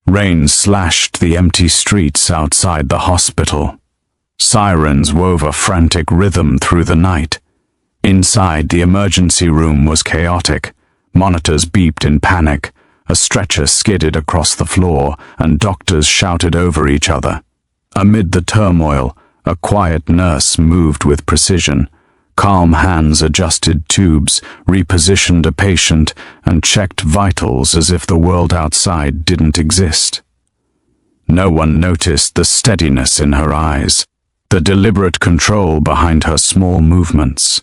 Rain slashed the empty streets outside the hospital. Sirens wove a frantic rhythm through the night. Inside, the emergency room was chaotic. Monitors beeped in panic. A stretcher skidded across the floor, and doctors shouted over each other. Amid the turmoil, a quiet nurse moved with precision. Calm hands adjusted tubes, repositioned a patient, and checked vitals as if the world outside didn't exist. No one noticed the steadiness in her eyes, the deliberate control behind her small movements.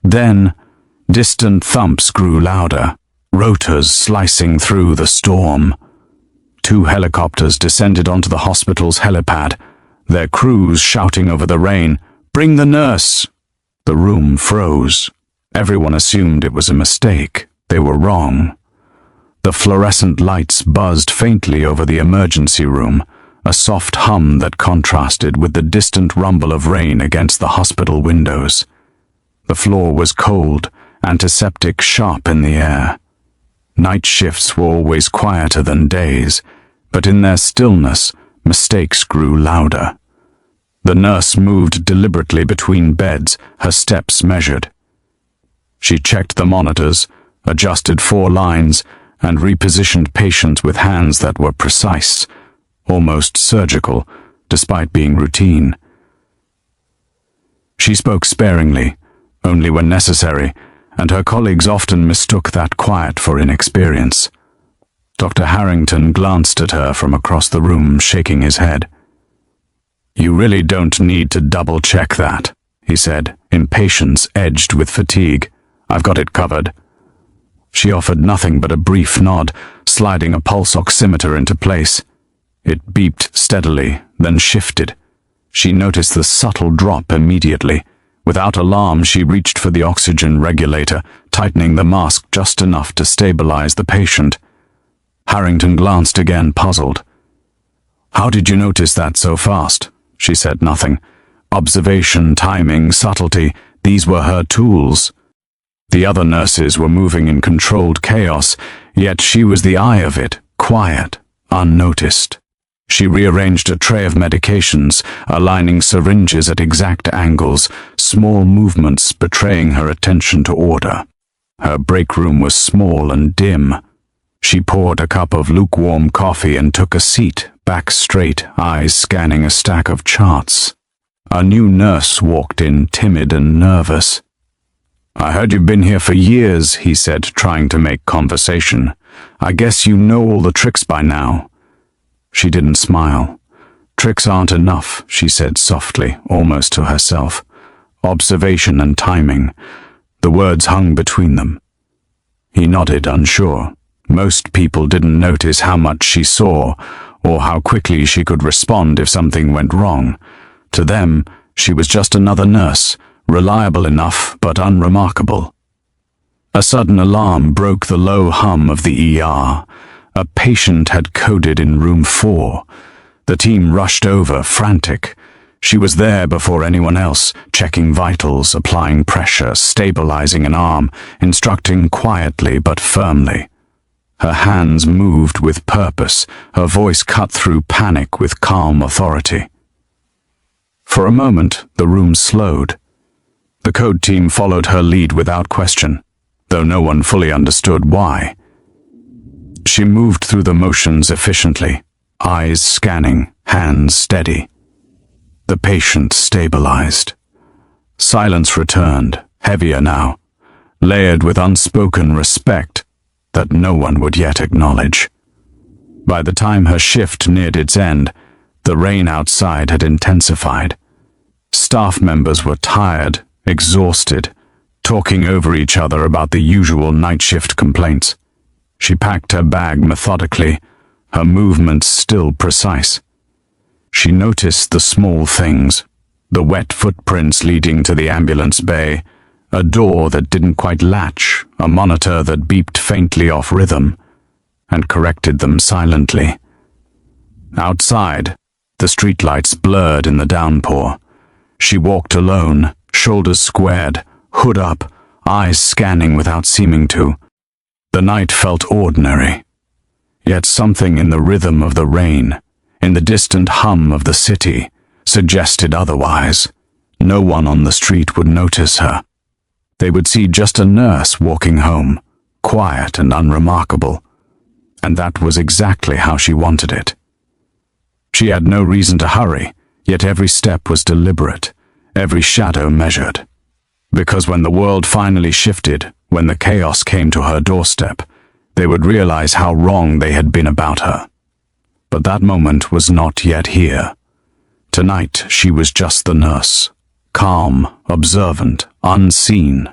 Then, distant thumps grew louder, rotors slicing through the storm. 2 helicopters descended onto the hospital's helipad, their crews shouting over the rain, "Bring the nurse!" The room froze. Everyone assumed it was a mistake. They were wrong. The fluorescent lights buzzed faintly over the emergency room, a soft hum that contrasted with the distant rumble of rain against the hospital windows. The floor was cold, antiseptic sharp in the air. Night shifts were always quieter than days, but in their stillness, mistakes grew louder. The nurse moved deliberately between beds, her steps measured. She checked the monitors, adjusted 4 lines, and repositioned patients with hands that were precise, almost surgical, despite being routine. She spoke sparingly, only when necessary, and her colleagues often mistook that quiet for inexperience. Dr. Harrington glanced at her from across the room, shaking his head. "You really don't need to double-check that," he said, impatience edged with fatigue. "I've got it covered." She offered nothing but a brief nod, sliding a pulse oximeter into place. It beeped steadily, then shifted. She noticed the subtle drop immediately. Without alarm, she reached for the oxygen regulator, tightening the mask just enough to stabilize the patient. Harrington glanced again, puzzled. "How did you notice that so fast?" She said nothing. Observation, timing, subtlety, these were her tools. The other nurses were moving in controlled chaos, yet she was the eye of it, quiet, unnoticed. She rearranged a tray of medications, aligning syringes at exact angles, small movements betraying her attention to order. Her break room was small and dim. She poured a cup of lukewarm coffee and took a seat, back straight, eyes scanning a stack of charts. A new nurse walked in, timid and nervous. "I heard you've been here for years," he said, trying to make conversation. "I guess you know all the tricks by now." She didn't smile. "Tricks aren't enough," she said softly, almost to herself. "Observation and timing." The words hung between them. He nodded, unsure. Most people didn't notice how much she saw, or how quickly she could respond if something went wrong. To them, she was just another nurse, reliable enough but unremarkable. A sudden alarm broke the low hum of the ER. A patient had coded in room 4. The team rushed over, frantic. She was there before anyone else, checking vitals, applying pressure, stabilizing an arm, instructing quietly but firmly. Her hands moved with purpose, her voice cut through panic with calm authority. For a moment, the room slowed. The code team followed her lead without question, though no one fully understood why. She moved through the motions efficiently, eyes scanning, hands steady. The patient stabilized. Silence returned, heavier now, layered with unspoken respect that no one would yet acknowledge. By the time her shift neared its end, the rain outside had intensified. Staff members were tired, exhausted, talking over each other about the usual night shift complaints. She packed her bag methodically, her movements still precise. She noticed the small things, the wet footprints leading to the ambulance bay, a door that didn't quite latch, a monitor that beeped faintly off rhythm, and corrected them silently. Outside, the streetlights blurred in the downpour. She walked alone, shoulders squared, hood up, eyes scanning without seeming to. The night felt ordinary. Yet something in the rhythm of the rain, in the distant hum of the city, suggested otherwise. No one on the street would notice her. They would see just a nurse walking home, quiet and unremarkable. And that was exactly how she wanted it. She had no reason to hurry, yet every step was deliberate, every shadow measured. Because when the world finally shifted, when the chaos came to her doorstep, they would realize how wrong they had been about her. But that moment was not yet here. Tonight she was just the nurse, calm, observant, unseen.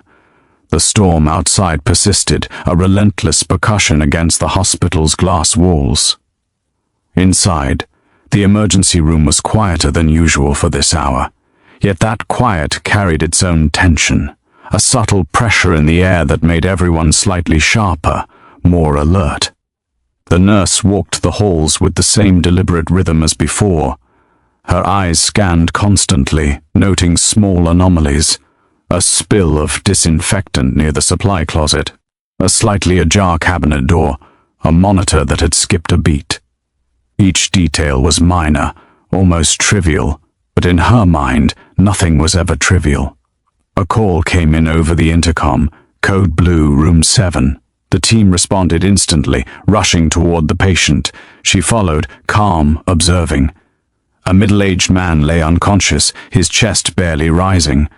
The storm outside persisted, a relentless percussion against the hospital's glass walls. Inside, the emergency room was quieter than usual for this hour, yet that quiet carried its own tension, a subtle pressure in the air that made everyone slightly sharper, more alert. The nurse walked the halls with the same deliberate rhythm as before. Her eyes scanned constantly, noting small anomalies, a spill of disinfectant near the supply closet, a slightly ajar cabinet door, a monitor that had skipped a beat. Each detail was minor, almost trivial, but in her mind, nothing was ever trivial. A call came in over the intercom, code blue, room 7. The team responded instantly, rushing toward the patient. She followed, calm, observing. A middle-aged man lay unconscious, his chest barely rising.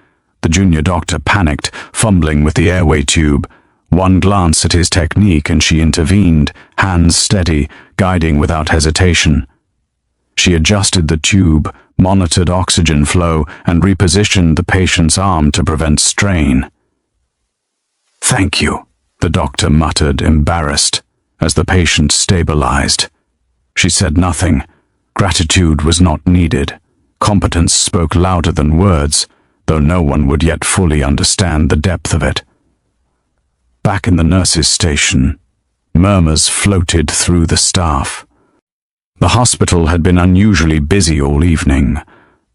The junior doctor panicked, fumbling with the airway tube. One glance at his technique and she intervened, hands steady, guiding without hesitation. She adjusted the tube, monitored oxygen flow, and repositioned the patient's arm to prevent strain. "Thank you," the doctor muttered, embarrassed, as the patient stabilized. She said nothing. Gratitude was not needed. Competence spoke louder than words, though no one would yet fully understand the depth of it. Back in the nurses' station, murmurs floated through the staff. The hospital had been unusually busy all evening,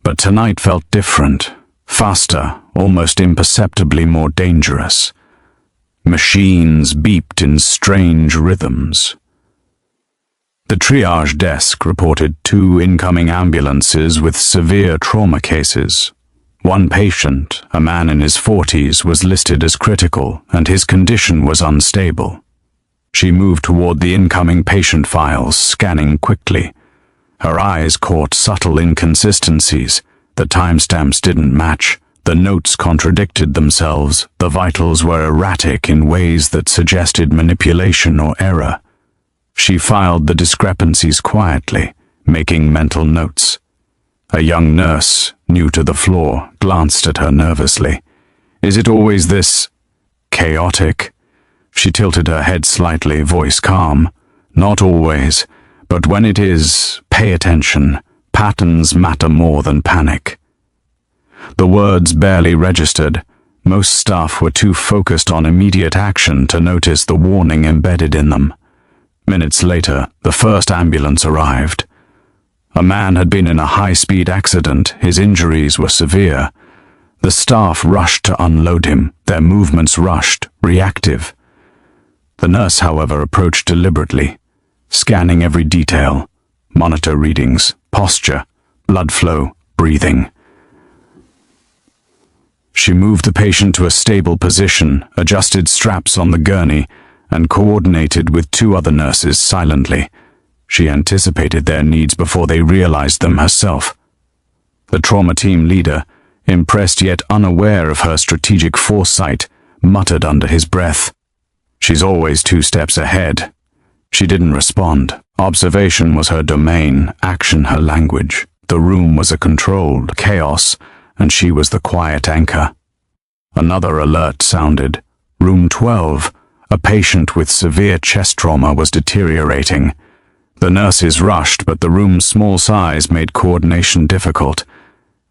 but tonight felt different, faster, almost imperceptibly more dangerous. Machines beeped in strange rhythms. The triage desk reported 2 incoming ambulances with severe trauma cases. One patient, a man in his 40s, was listed as critical, and his condition was unstable. She moved toward the incoming patient files, scanning quickly. Her eyes caught subtle inconsistencies. The timestamps didn't match. The notes contradicted themselves. The vitals were erratic in ways that suggested manipulation or error. She filed the discrepancies quietly, making mental notes. A young nurse, new to the floor, glanced at her nervously. "Is it always this chaotic?" She tilted her head slightly, voice calm. "Not always, but when it is, pay attention. Patterns matter more than panic." The words barely registered. Most staff were too focused on immediate action to notice the warning embedded in them. Minutes later, the first ambulance arrived. A man had been in a high-speed accident. His injuries were severe. The staff rushed to unload him, their movements rushed, reactive. The nurse, however, approached deliberately, scanning every detail, monitor readings, posture, blood flow, breathing. She moved the patient to a stable position, adjusted straps on the gurney, and coordinated with 2 other nurses silently. She anticipated their needs before they realized them herself. The trauma team leader, impressed yet unaware of her strategic foresight, muttered under his breath, "She's always 2 steps ahead." She didn't respond. Observation was her domain, action her language. The room was a controlled chaos, and she was the quiet anchor. Another alert sounded. Room 12, a patient with severe chest trauma, was deteriorating. The nurses rushed, but the room's small size made coordination difficult.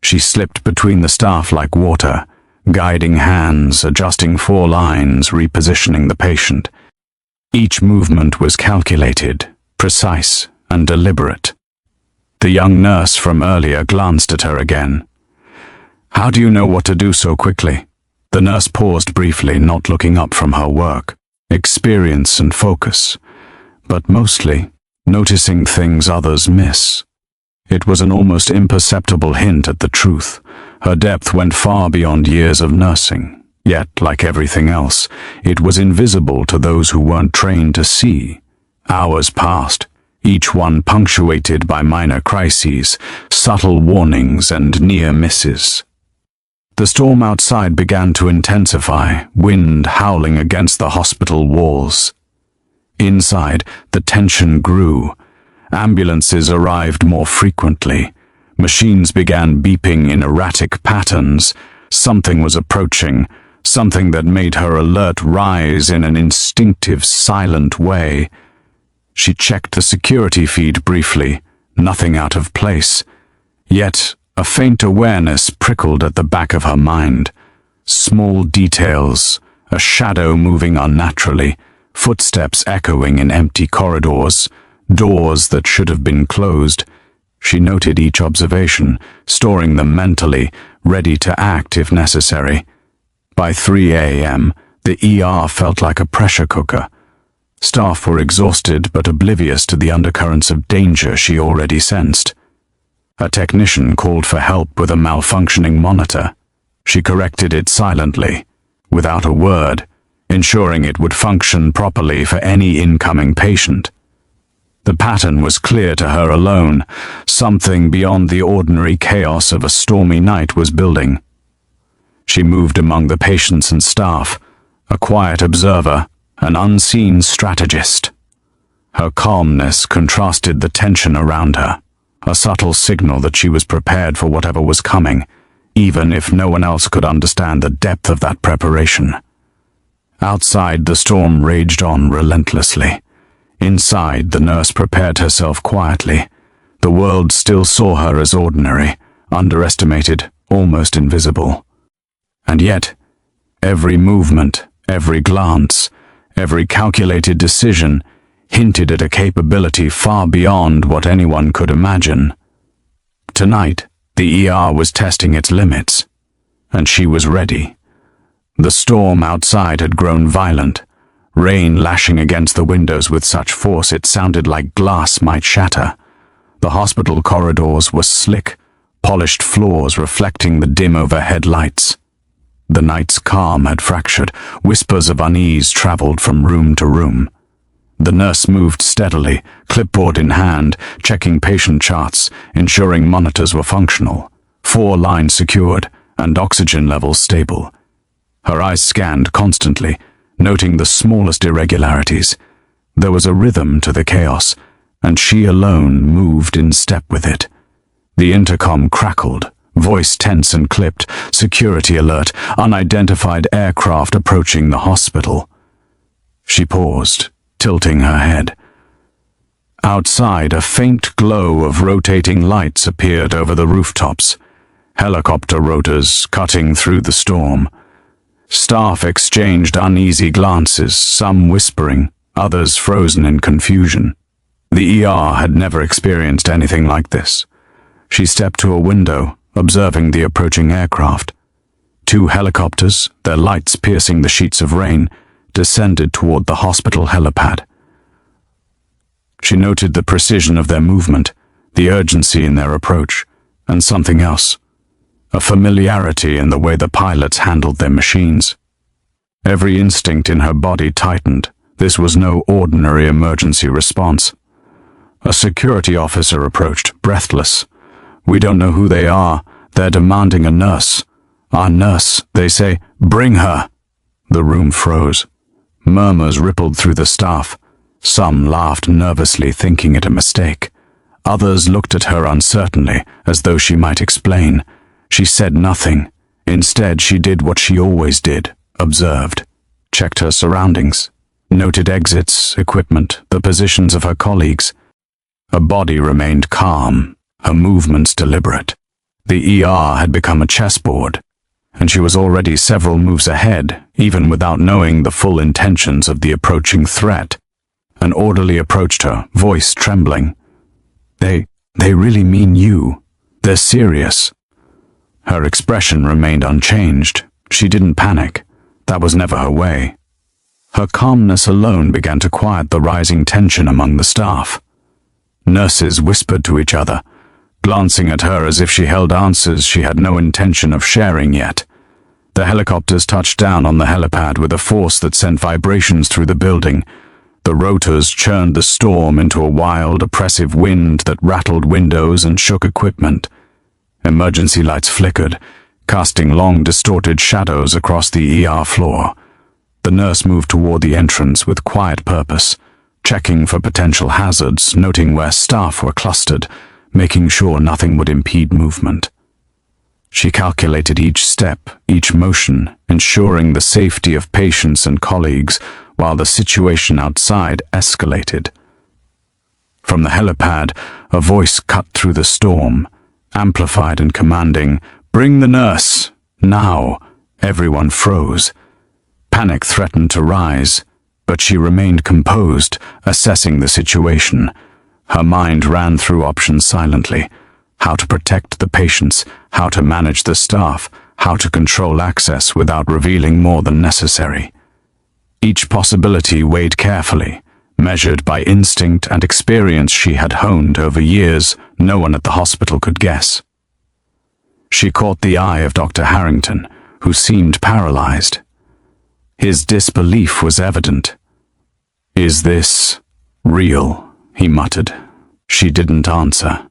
She slipped between the staff like water, guiding hands, adjusting 4 lines, repositioning the patient. Each movement was calculated, precise, and deliberate. The young nurse from earlier glanced at her again. "How do you know what to do so quickly?" The nurse paused briefly, not looking up from her work. "Experience and focus. but mostly noticing things others miss. It was an almost imperceptible hint at the truth. Her depth went far beyond years of nursing, yet, like everything else, it was invisible to those who weren't trained to see. Hours passed, each one punctuated by minor crises, subtle warnings, and near misses. The storm outside began to intensify, wind howling against the hospital walls. Inside, the tension grew. Ambulances arrived more frequently. Machines began beeping in erratic patterns. Something was approaching, something that made her alert rise in an instinctive, silent way. She checked the security feed briefly, nothing out of place. Yet, a faint awareness prickled at the back of her mind. Small details, a shadow moving unnaturally, footsteps echoing in empty corridors, doors that should have been closed. She noted each observation, storing them mentally, ready to act if necessary. By 3 a.m., the ER felt like a pressure cooker. Staff were exhausted but oblivious to the undercurrents of danger she already sensed. A technician called for help with a malfunctioning monitor. She corrected it silently, without a word, ensuring it would function properly for any incoming patient. The pattern was clear to her alone. Something beyond the ordinary chaos of a stormy night was building. She moved among the patients and staff, a quiet observer, an unseen strategist. Her calmness contrasted the tension around her, a subtle signal that she was prepared for whatever was coming, even if no one else could understand the depth of that preparation. Outside, the storm raged on relentlessly. Inside, the nurse prepared herself quietly. The world still saw her as ordinary, underestimated, almost invisible. And yet, every movement, every glance, every calculated decision hinted at a capability far beyond what anyone could imagine. Tonight, the ER was testing its limits, and she was ready. The storm outside had grown violent, rain lashing against the windows with such force it sounded like glass might shatter. The hospital corridors were slick, polished floors reflecting the dim overhead lights. The night's calm had fractured. Whispers of unease traveled from room to room. The nurse moved steadily, clipboard in hand, checking patient charts, ensuring monitors were functional, 4 lines secured, and oxygen levels stable. Her eyes scanned constantly, noting the smallest irregularities. There was a rhythm to the chaos, and she alone moved in step with it. The intercom crackled, voice tense and clipped, security alert, unidentified aircraft approaching the hospital. She paused, tilting her head. Outside, a faint glow of rotating lights appeared over the rooftops, helicopter rotors cutting through the storm. Staff exchanged uneasy glances, some whispering, others frozen in confusion. The ER had never experienced anything like this. She stepped to a window, observing the approaching aircraft. 2 helicopters, their lights piercing the sheets of rain, descended toward the hospital helipad. She noted the precision of their movement, the urgency in their approach, and something else. A familiarity in the way the pilots handled their machines. Every instinct in her body tightened. This was no ordinary emergency response. A security officer approached, breathless. "We don't know who they are. They're demanding a nurse. Our nurse, they say, bring her." The room froze. Murmurs rippled through the staff. Some laughed nervously, thinking it a mistake. Others looked at her uncertainly, as though she might explain. She said nothing. Instead, she did what she always did, observed, checked her surroundings, noted exits, equipment, the positions of her colleagues. Her body remained calm, her movements deliberate. The ER had become a chessboard, and she was already several moves ahead, even without knowing the full intentions of the approaching threat. An orderly approached her, voice trembling. They really mean you. They're serious." Her expression remained unchanged. She didn't panic. That was never her way. Her calmness alone began to quiet the rising tension among the staff. Nurses whispered to each other, glancing at her as if she held answers she had no intention of sharing yet. The helicopters touched down on the helipad with a force that sent vibrations through the building. The rotors churned the storm into a wild, oppressive wind that rattled windows and shook equipment. Emergency lights flickered, casting long, distorted shadows across the ER floor. The nurse moved toward the entrance with quiet purpose, checking for potential hazards, noting where staff were clustered, making sure nothing would impede movement. She calculated each step, each motion, ensuring the safety of patients and colleagues while the situation outside escalated. From the helipad, a voice cut through the storm, amplified and commanding, "Bring the nurse! Now!" Everyone froze. Panic threatened to rise, but she remained composed, assessing the situation. Her mind ran through options silently: how to protect the patients, how to manage the staff, how to control access without revealing more than necessary. Each possibility weighed carefully, measured by instinct and experience she had honed over years no one at the hospital could guess. She caught the eye of Dr. Harrington, who seemed paralyzed. His disbelief was evident. "Is this real?" he muttered. She didn't answer.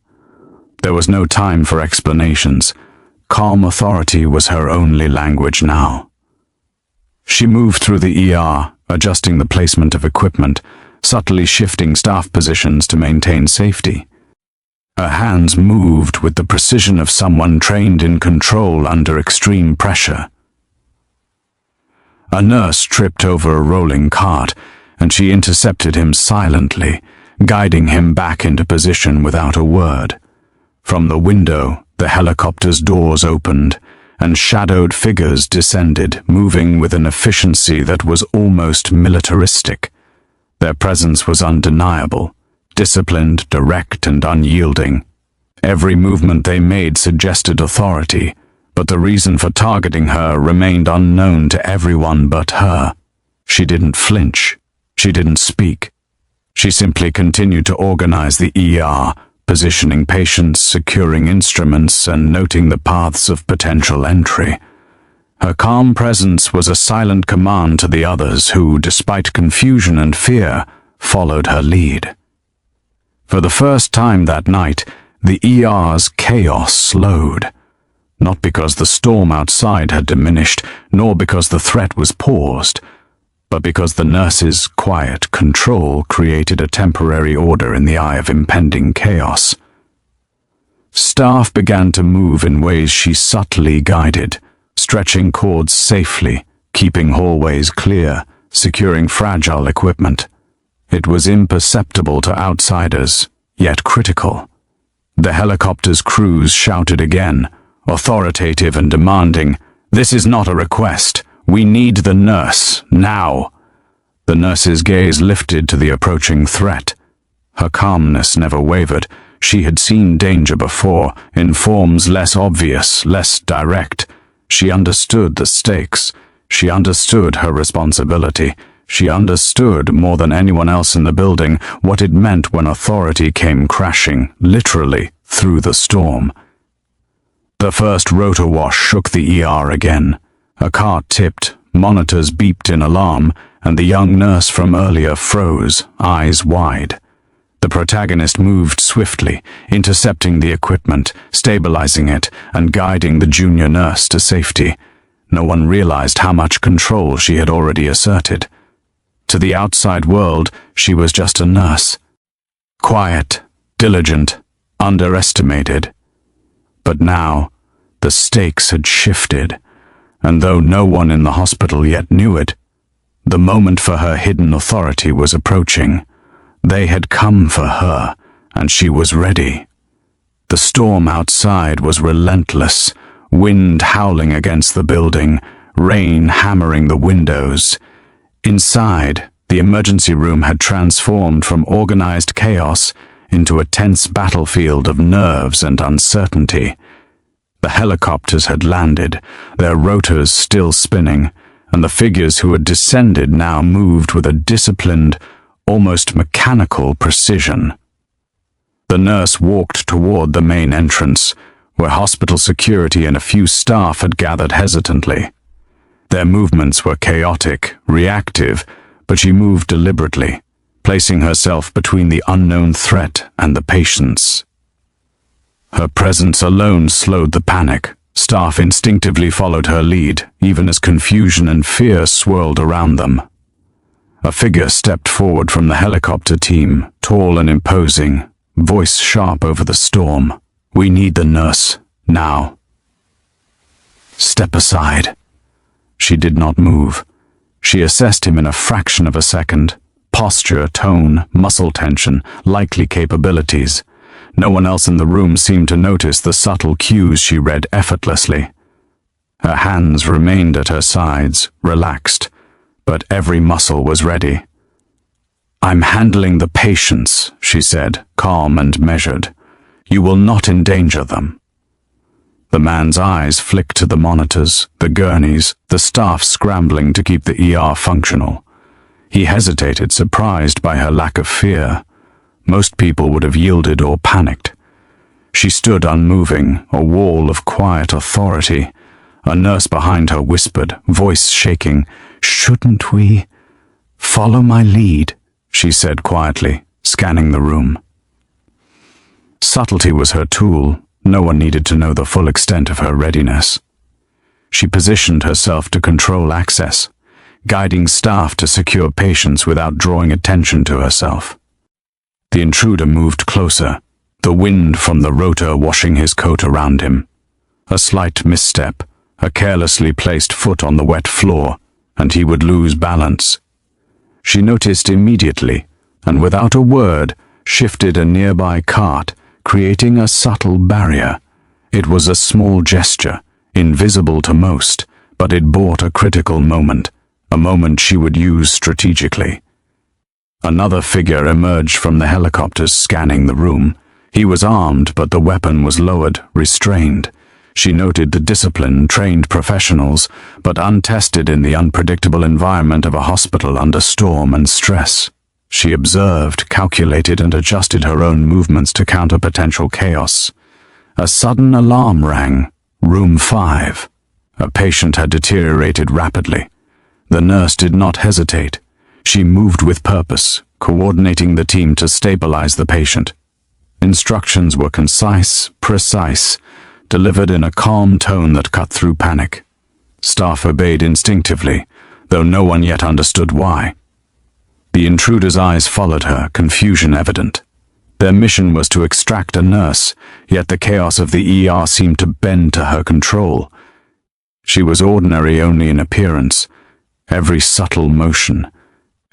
There was no time for explanations. Calm authority was her only language now. She moved through the ER, adjusting the placement of equipment, subtly shifting staff positions to maintain safety. Her hands moved with the precision of someone trained in control under extreme pressure. A nurse tripped over a rolling cart, and she intercepted him silently, guiding him back into position without a word. From the window, the helicopter's doors opened, and shadowed figures descended, moving with an efficiency that was almost militaristic. Their presence was undeniable, disciplined, direct, and unyielding. Every movement they made suggested authority, but the reason for targeting her remained unknown to everyone but her. She didn't flinch. She didn't speak. She simply continued to organize the ER, positioning patients, securing instruments, and noting the paths of potential entry. Her calm presence was a silent command to the others who, despite confusion and fear, followed her lead. For the first time that night, the ER's chaos slowed. Not because the storm outside had diminished, nor because the threat was paused, but because the nurse's quiet control created a temporary order in the eye of impending chaos. Staff began to move in ways she subtly guided, stretching cords safely, keeping hallways clear, securing fragile equipment. It was imperceptible to outsiders, yet critical. The helicopter's crews shouted again, authoritative and demanding, "This is not a request. We need the nurse, now." The nurse's gaze lifted to the approaching threat. Her calmness never wavered. She had seen danger before, in forms less obvious, less direct. She understood the stakes. She understood her responsibility. She understood, more than anyone else in the building, what it meant when authority came crashing, literally, through the storm. The first rotor wash shook the ER again. A cart tipped, monitors beeped in alarm, and the young nurse from earlier froze, eyes wide. The protagonist moved swiftly, intercepting the equipment, stabilizing it, and guiding the junior nurse to safety. No one realized how much control she had already asserted. To the outside world, she was just a nurse. Quiet, diligent, underestimated. But now, the stakes had shifted, and though no one in the hospital yet knew it, the moment for her hidden authority was approaching. They had come for her, and she was ready. The storm outside was relentless, wind howling against the building, rain hammering the windows. Inside, the emergency room had transformed from organized chaos into a tense battlefield of nerves and uncertainty. The helicopters had landed, their rotors still spinning, and the figures who had descended now moved with a disciplined, almost mechanical precision. The nurse walked toward the main entrance, where hospital security and a few staff had gathered hesitantly. Their movements were chaotic, reactive, but she moved deliberately, placing herself between the unknown threat and the patients. Her presence alone slowed the panic. Staff instinctively followed her lead, even as confusion and fear swirled around them. A figure stepped forward from the helicopter team, tall and imposing, voice sharp over the storm. "We need the nurse, now." "Step aside." She did not move. She assessed him in a fraction of a second. Posture, tone, muscle tension, likely capabilities. No one else in the room seemed to notice the subtle cues she read effortlessly. Her hands remained at her sides, relaxed, but every muscle was ready. "I'm handling the patients," she said, calm and measured. "You will not endanger them." The man's eyes flicked to the monitors, the gurneys, the staff scrambling to keep the ER functional. He hesitated, surprised by her lack of fear. Most people would have yielded or panicked. She stood unmoving, a wall of quiet authority. A nurse behind her whispered, voice shaking, "Shouldn't we?" "Follow my lead," she said quietly, scanning the room. Subtlety was her tool. No one needed to know the full extent of her readiness. She positioned herself to control access, guiding staff to secure patients without drawing attention to herself. The intruder moved closer, the wind from the rotor washing his coat around him. A slight misstep, a carelessly placed foot on the wet floor, and he would lose balance. She noticed immediately, and without a word, shifted a nearby cart, creating a subtle barrier. It was a small gesture, invisible to most, but it bought a critical moment, a moment she would use strategically. Another figure emerged from the helicopters, scanning the room. He was armed, but the weapon was lowered, restrained. She noted the discipline, trained professionals, but untested in the unpredictable environment of a hospital under storm and stress. She observed, calculated, and adjusted her own movements to counter potential chaos. A sudden alarm rang. Room 5. A patient had deteriorated rapidly. The nurse did not hesitate. She moved with purpose, coordinating the team to stabilize the patient. Instructions were concise, precise, delivered in a calm tone that cut through panic. Staff obeyed instinctively, though no one yet understood why. The intruder's eyes followed her, confusion evident. Their mission was to extract a nurse, yet the chaos of the ER seemed to bend to her control. She was ordinary only in appearance. Every subtle motion,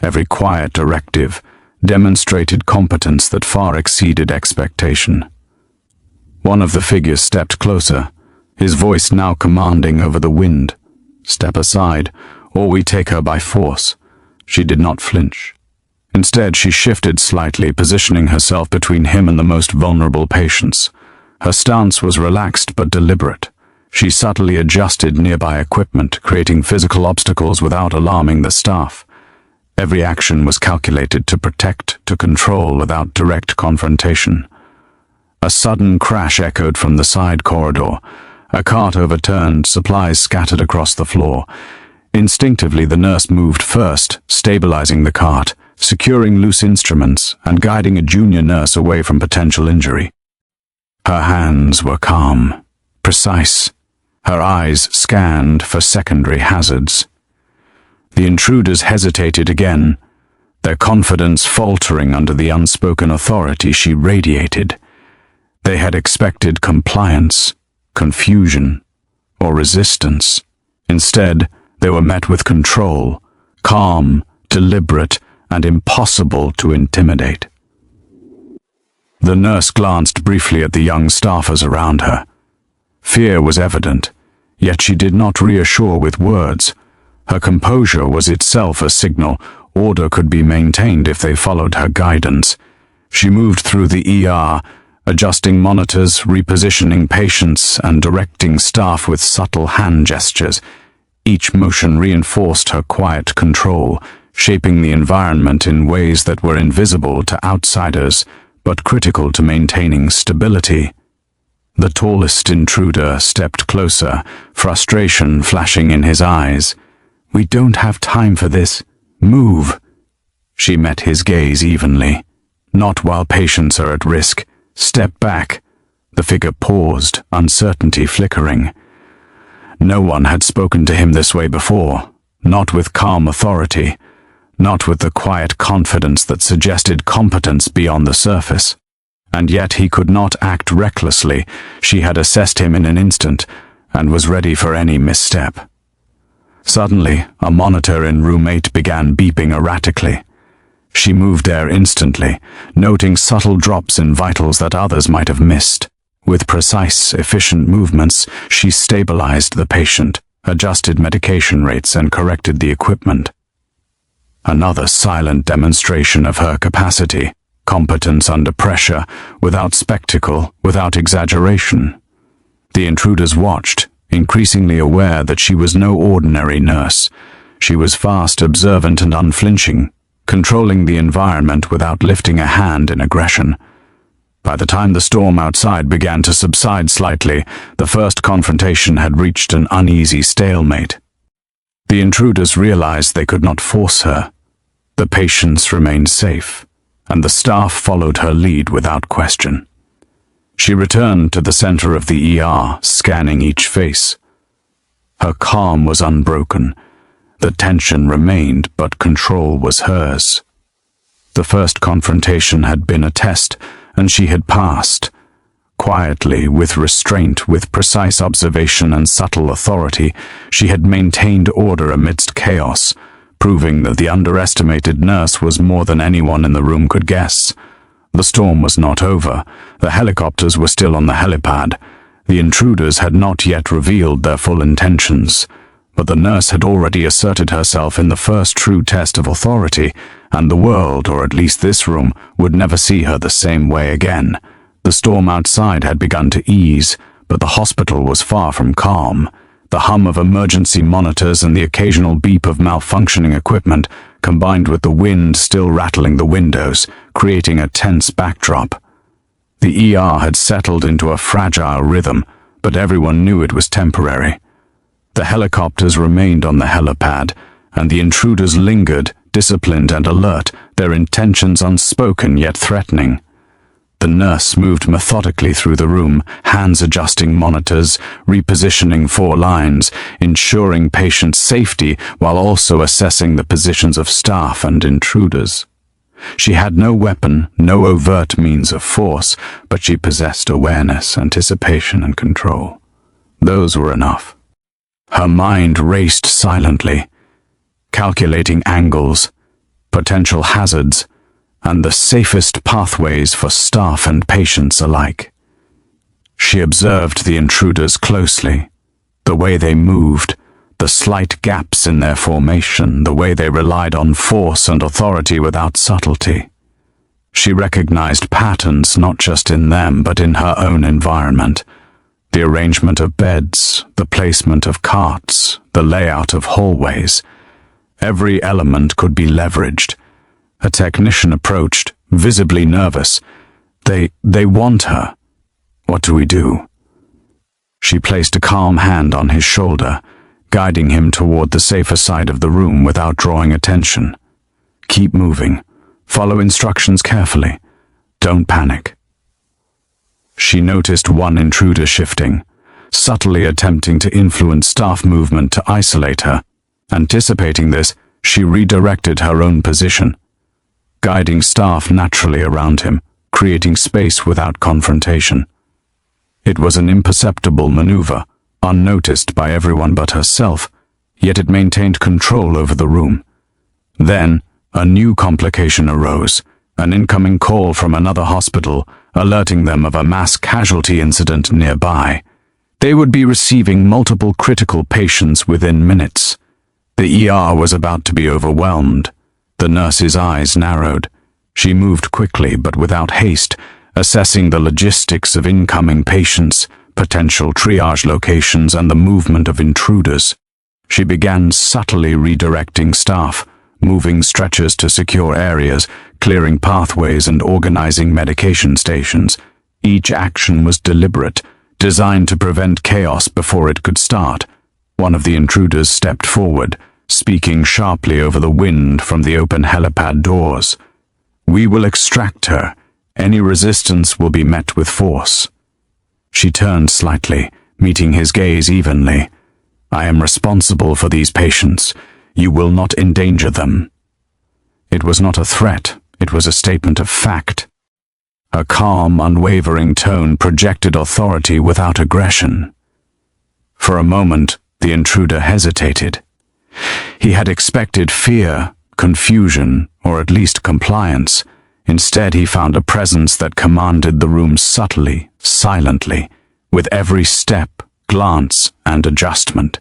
every quiet directive, demonstrated competence that far exceeded expectation. One of the figures stepped closer, his voice now commanding over the wind. "Step aside, or we take her by force." She did not flinch. Instead, she shifted slightly, positioning herself between him and the most vulnerable patients. Her stance was relaxed but deliberate. She subtly adjusted nearby equipment, creating physical obstacles without alarming the staff. Every action was calculated to protect, to control without direct confrontation. A sudden crash echoed from the side corridor. A cart overturned, supplies scattered across the floor. Instinctively, the nurse moved first, stabilizing the cart, securing loose instruments, and guiding a junior nurse away from potential injury. Her hands were calm, precise. Her eyes scanned for secondary hazards. The intruders hesitated again, their confidence faltering under the unspoken authority she radiated. They had expected compliance, confusion, or resistance. Instead, they were met with control, calm, deliberate, and impossible to intimidate. The nurse glanced briefly at the young staffers around her. Fear was evident, yet she did not reassure with words. Her composure was itself a signal. Order could be maintained if they followed her guidance. She moved through the ER, adjusting monitors, repositioning patients, and directing staff with subtle hand gestures. Each motion reinforced her quiet control, shaping the environment in ways that were invisible to outsiders, but critical to maintaining stability. The tallest intruder stepped closer, frustration flashing in his eyes. "We don't have time for this. Move." She met his gaze evenly. "Not while patients are at risk. Step back." The figure paused, uncertainty flickering. No one had spoken to him this way before, not with calm authority, not with the quiet confidence that suggested competence beyond the surface. And yet he could not act recklessly. She had assessed him in an instant and was ready for any misstep. Suddenly, a monitor in room 8 began beeping erratically. She moved there instantly, noting subtle drops in vitals that others might have missed. With precise, efficient movements, she stabilized the patient, adjusted medication rates, and corrected the equipment. Another silent demonstration of her capacity, competence under pressure, without spectacle, without exaggeration. The intruders watched, increasingly aware that she was no ordinary nurse. She was fast, observant, and unflinching, controlling the environment without lifting a hand in aggression. By the time the storm outside began to subside slightly, the first confrontation had reached an uneasy stalemate. The intruders realized they could not force her. The patients remained safe, and the staff followed her lead without question. She returned to the center of the ER, scanning each face. Her calm was unbroken. The tension remained, but control was hers. The first confrontation had been a test, and she had passed. Quietly, with restraint, with precise observation and subtle authority, she had maintained order amidst chaos, proving that the underestimated nurse was more than anyone in the room could guess. The storm was not over. The helicopters were still on the helipad. The intruders had not yet revealed their full intentions, but the nurse had already asserted herself in the first true test of authority, and the world, or at least this room, would never see her the same way again. The storm outside had begun to ease, but the hospital was far from calm. The hum of emergency monitors and the occasional beep of malfunctioning equipment, combined with the wind still rattling the windows, creating a tense backdrop. The ER had settled into a fragile rhythm, but everyone knew it was temporary. The helicopters remained on the helipad, and the intruders lingered, disciplined and alert, their intentions unspoken yet threatening. The nurse moved methodically through the room, hands adjusting monitors, repositioning 4 lines, ensuring patient safety while also assessing the positions of staff and intruders. She had no weapon, no overt means of force, but she possessed awareness, anticipation, and control. Those were enough. Her mind raced silently, calculating angles, potential hazards, and the safest pathways for staff and patients alike. She observed the intruders closely, the way they moved, the slight gaps in their formation, the way they relied on force and authority without subtlety. She recognized patterns not just in them but in her own environment. The arrangement of beds, the placement of carts, the layout of hallways. Every element could be leveraged. A technician approached, visibly nervous. They want her. What do we do? She placed a calm hand on his shoulder, guiding him toward the safer side of the room without drawing attention. Keep moving. Follow instructions carefully. Don't panic. She noticed one intruder shifting, subtly attempting to influence staff movement to isolate her. Anticipating this, she redirected her own position, guiding staff naturally around him, creating space without confrontation. It was an imperceptible maneuver, unnoticed by everyone but herself, yet it maintained control over the room. Then, a new complication arose, an incoming call from another hospital, alerting them of a mass casualty incident nearby. They would be receiving multiple critical patients within minutes. The ER was about to be overwhelmed. The nurse's eyes narrowed. She moved quickly but without haste, assessing the logistics of incoming patients, potential triage locations, and the movement of intruders. She began subtly redirecting staff, moving stretchers to secure areas, clearing pathways and organizing medication stations. Each action was deliberate, designed to prevent chaos before it could start. One of the intruders stepped forward, speaking sharply over the wind from the open helipad doors. "We will extract her. Any resistance will be met with force." She turned slightly, meeting his gaze evenly. "I am responsible for these patients. You will not endanger them." It was not a threat, it was a statement of fact. Her calm, unwavering tone projected authority without aggression. For a moment, the intruder hesitated. He had expected fear, confusion, or at least compliance. Instead, he found a presence that commanded the room subtly, silently, with every step, glance, and adjustment.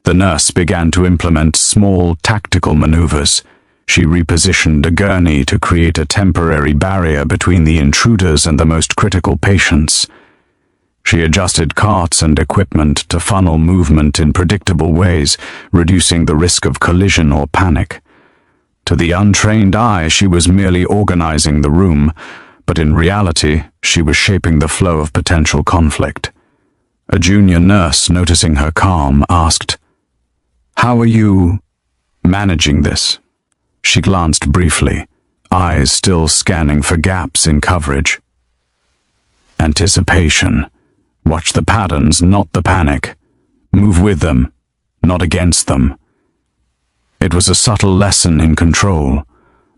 The nurse began to implement small, tactical maneuvers. She repositioned a gurney to create a temporary barrier between the intruders and the most critical patients. She adjusted carts and equipment to funnel movement in predictable ways, reducing the risk of collision or panic. To the untrained eye, she was merely organizing the room, but in reality, she was shaping the flow of potential conflict. A junior nurse, noticing her calm, asked, "How are you managing this?" She glanced briefly, eyes still scanning for gaps in coverage. "Anticipation. Watch the patterns, not the panic. Move with them, not against them." It was a subtle lesson in control.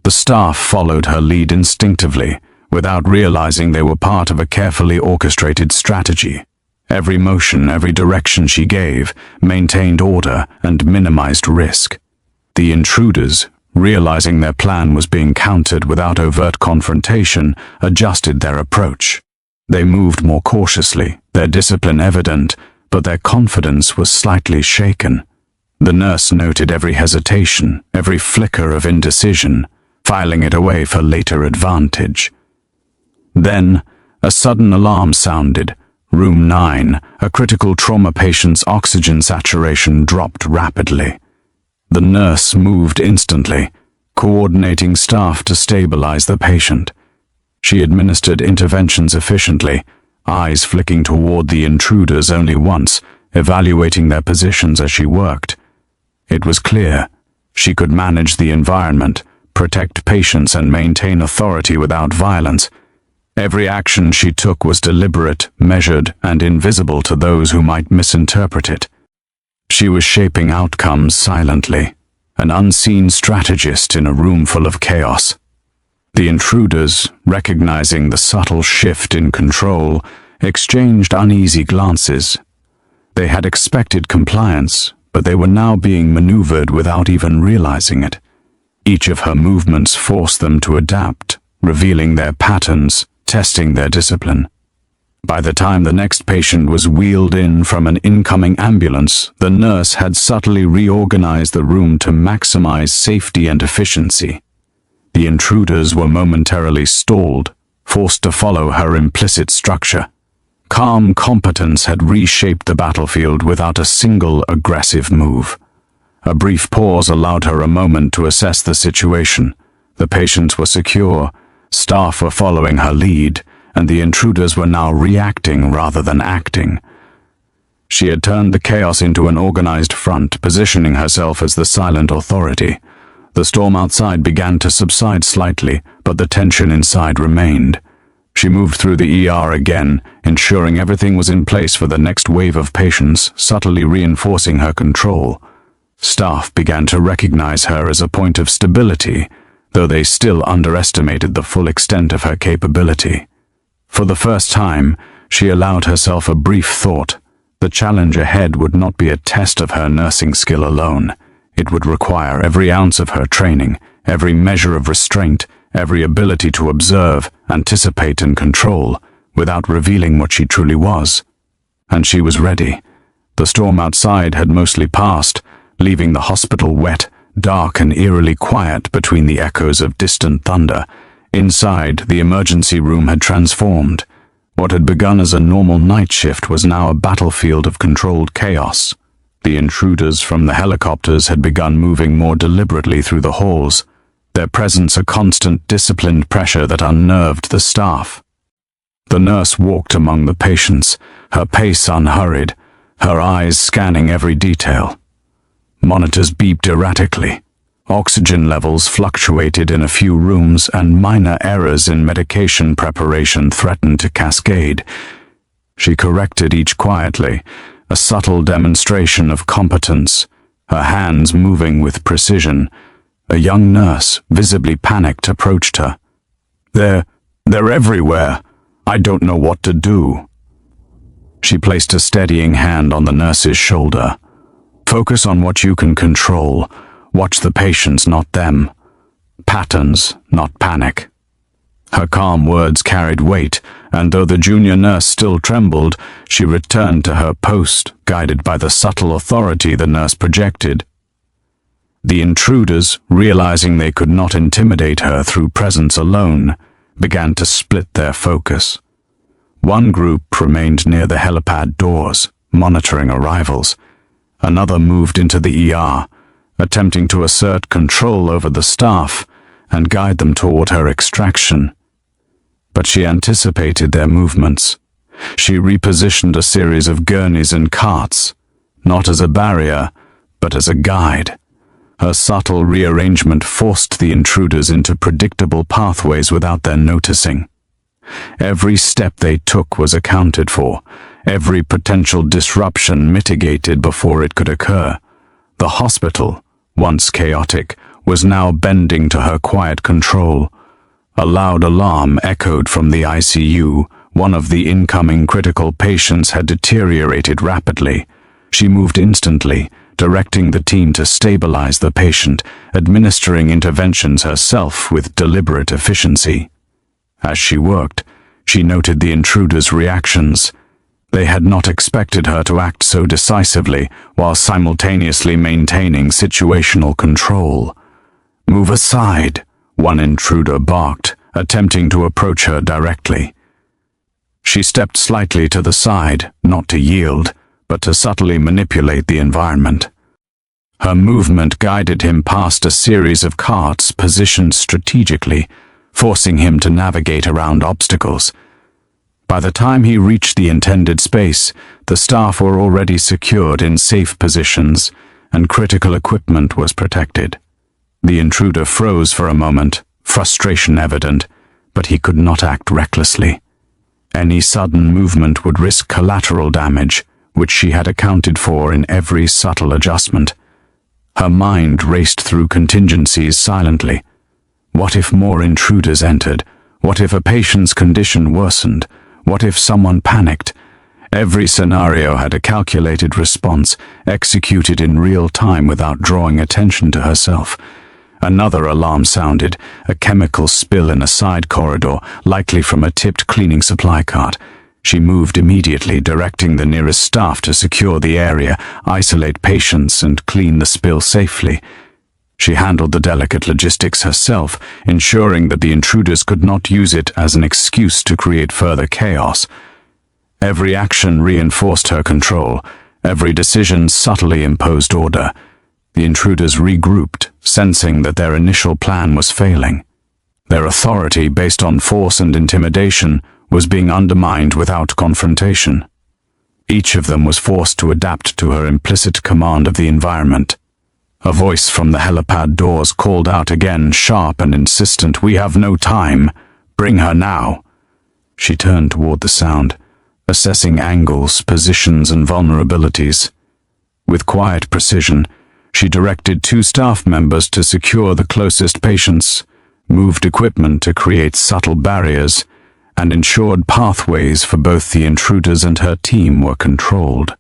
The staff followed her lead instinctively, without realizing they were part of a carefully orchestrated strategy. Every motion, every direction she gave, maintained order and minimized risk. The intruders, realizing their plan was being countered without overt confrontation, adjusted their approach. They moved more cautiously, their discipline evident, but their confidence was slightly shaken. The nurse noted every hesitation, every flicker of indecision, filing it away for later advantage. Then, a sudden alarm sounded. Room 9, a critical trauma patient's oxygen saturation dropped rapidly. The nurse moved instantly, coordinating staff to stabilize the patient. She administered interventions efficiently, eyes flicking toward the intruders only once, evaluating their positions as she worked. It was clear she could manage the environment, protect patients, and maintain authority without violence. Every action she took was deliberate, measured, and invisible to those who might misinterpret it. She was shaping outcomes silently, an unseen strategist in a room full of chaos. The intruders, recognizing the subtle shift in control, exchanged uneasy glances. They had expected compliance, but they were now being maneuvered without even realizing it. Each of her movements forced them to adapt, revealing their patterns, testing their discipline. By the time the next patient was wheeled in from an incoming ambulance, the nurse had subtly reorganized the room to maximize safety and efficiency. The intruders were momentarily stalled, forced to follow her implicit structure. Calm competence had reshaped the battlefield without a single aggressive move. A brief pause allowed her a moment to assess the situation. The patients were secure, staff were following her lead, and the intruders were now reacting rather than acting. She had turned the chaos into an organized front, positioning herself as the silent authority. The storm outside began to subside slightly, but the tension inside remained. She moved through the ER again, ensuring everything was in place for the next wave of patients, subtly reinforcing her control. Staff began to recognize her as a point of stability, though they still underestimated the full extent of her capability. For the first time, she allowed herself a brief thought. The challenge ahead would not be a test of her nursing skill alone. It would require every ounce of her training, every measure of restraint, every ability to observe, anticipate, and control, without revealing what she truly was. And she was ready. The storm outside had mostly passed, leaving the hospital wet, dark, and eerily quiet between the echoes of distant thunder. Inside, the emergency room had transformed. What had begun as a normal night shift was now a battlefield of controlled chaos. The intruders from the helicopters had begun moving more deliberately through the halls, their presence a constant disciplined pressure that unnerved the staff. The nurse walked among the patients, her pace unhurried, her eyes scanning every detail. Monitors beeped erratically. Oxygen levels fluctuated in a few rooms, and minor errors in medication preparation threatened to cascade. She corrected each quietly, a subtle demonstration of competence, her hands moving with precision. A young nurse, visibly panicked, approached her. They're everywhere. I don't know what to do." She placed a steadying hand on the nurse's shoulder. "Focus on what you can control. Watch the patients, not them. Patterns, not panic." Her calm words carried weight, and though the junior nurse still trembled, she returned to her post, guided by the subtle authority the nurse projected. The intruders, realizing they could not intimidate her through presence alone, began to split their focus. One group remained near the helipad doors, monitoring arrivals. Another moved into the ER, attempting to assert control over the staff and guide them toward her extraction. But she anticipated their movements. She repositioned a series of gurneys and carts, not as a barrier, but as a guide. Her subtle rearrangement forced the intruders into predictable pathways without their noticing. Every step they took was accounted for, every potential disruption mitigated before it could occur. The hospital, once chaotic, was now bending to her quiet control. A loud alarm echoed from the ICU. One of the incoming critical patients had deteriorated rapidly. She moved instantly, directing the team to stabilize the patient, administering interventions herself with deliberate efficiency. As she worked, she noted the intruders' reactions. They had not expected her to act so decisively while simultaneously maintaining situational control. "Move aside," one intruder barked, attempting to approach her directly. She stepped slightly to the side, not to yield, but to subtly manipulate the environment. Her movement guided him past a series of carts positioned strategically, forcing him to navigate around obstacles. By the time he reached the intended space, the staff were already secured in safe positions, and critical equipment was protected. The intruder froze for a moment, frustration evident, but he could not act recklessly. Any sudden movement would risk collateral damage, which she had accounted for in every subtle adjustment. Her mind raced through contingencies silently. What if more intruders entered? What if a patient's condition worsened? What if someone panicked? Every scenario had a calculated response, executed in real time without drawing attention to herself. Another alarm sounded, a chemical spill in a side corridor, likely from a tipped cleaning supply cart. She moved immediately, directing the nearest staff to secure the area, isolate patients, and clean the spill safely. She handled the delicate logistics herself, ensuring that the intruders could not use it as an excuse to create further chaos. Every action reinforced her control, every decision subtly imposed order. The intruders regrouped, sensing that their initial plan was failing. Their authority, based on force and intimidation, was being undermined without confrontation. Each of them was forced to adapt to her implicit command of the environment. A voice from the helipad doors called out again, sharp and insistent, "We have no time. Bring her now." She turned toward the sound, assessing angles, positions, and vulnerabilities. With quiet precision, she directed 2 staff members to secure the closest patients, moved equipment to create subtle barriers, and ensured pathways for both the intruders and her team were controlled.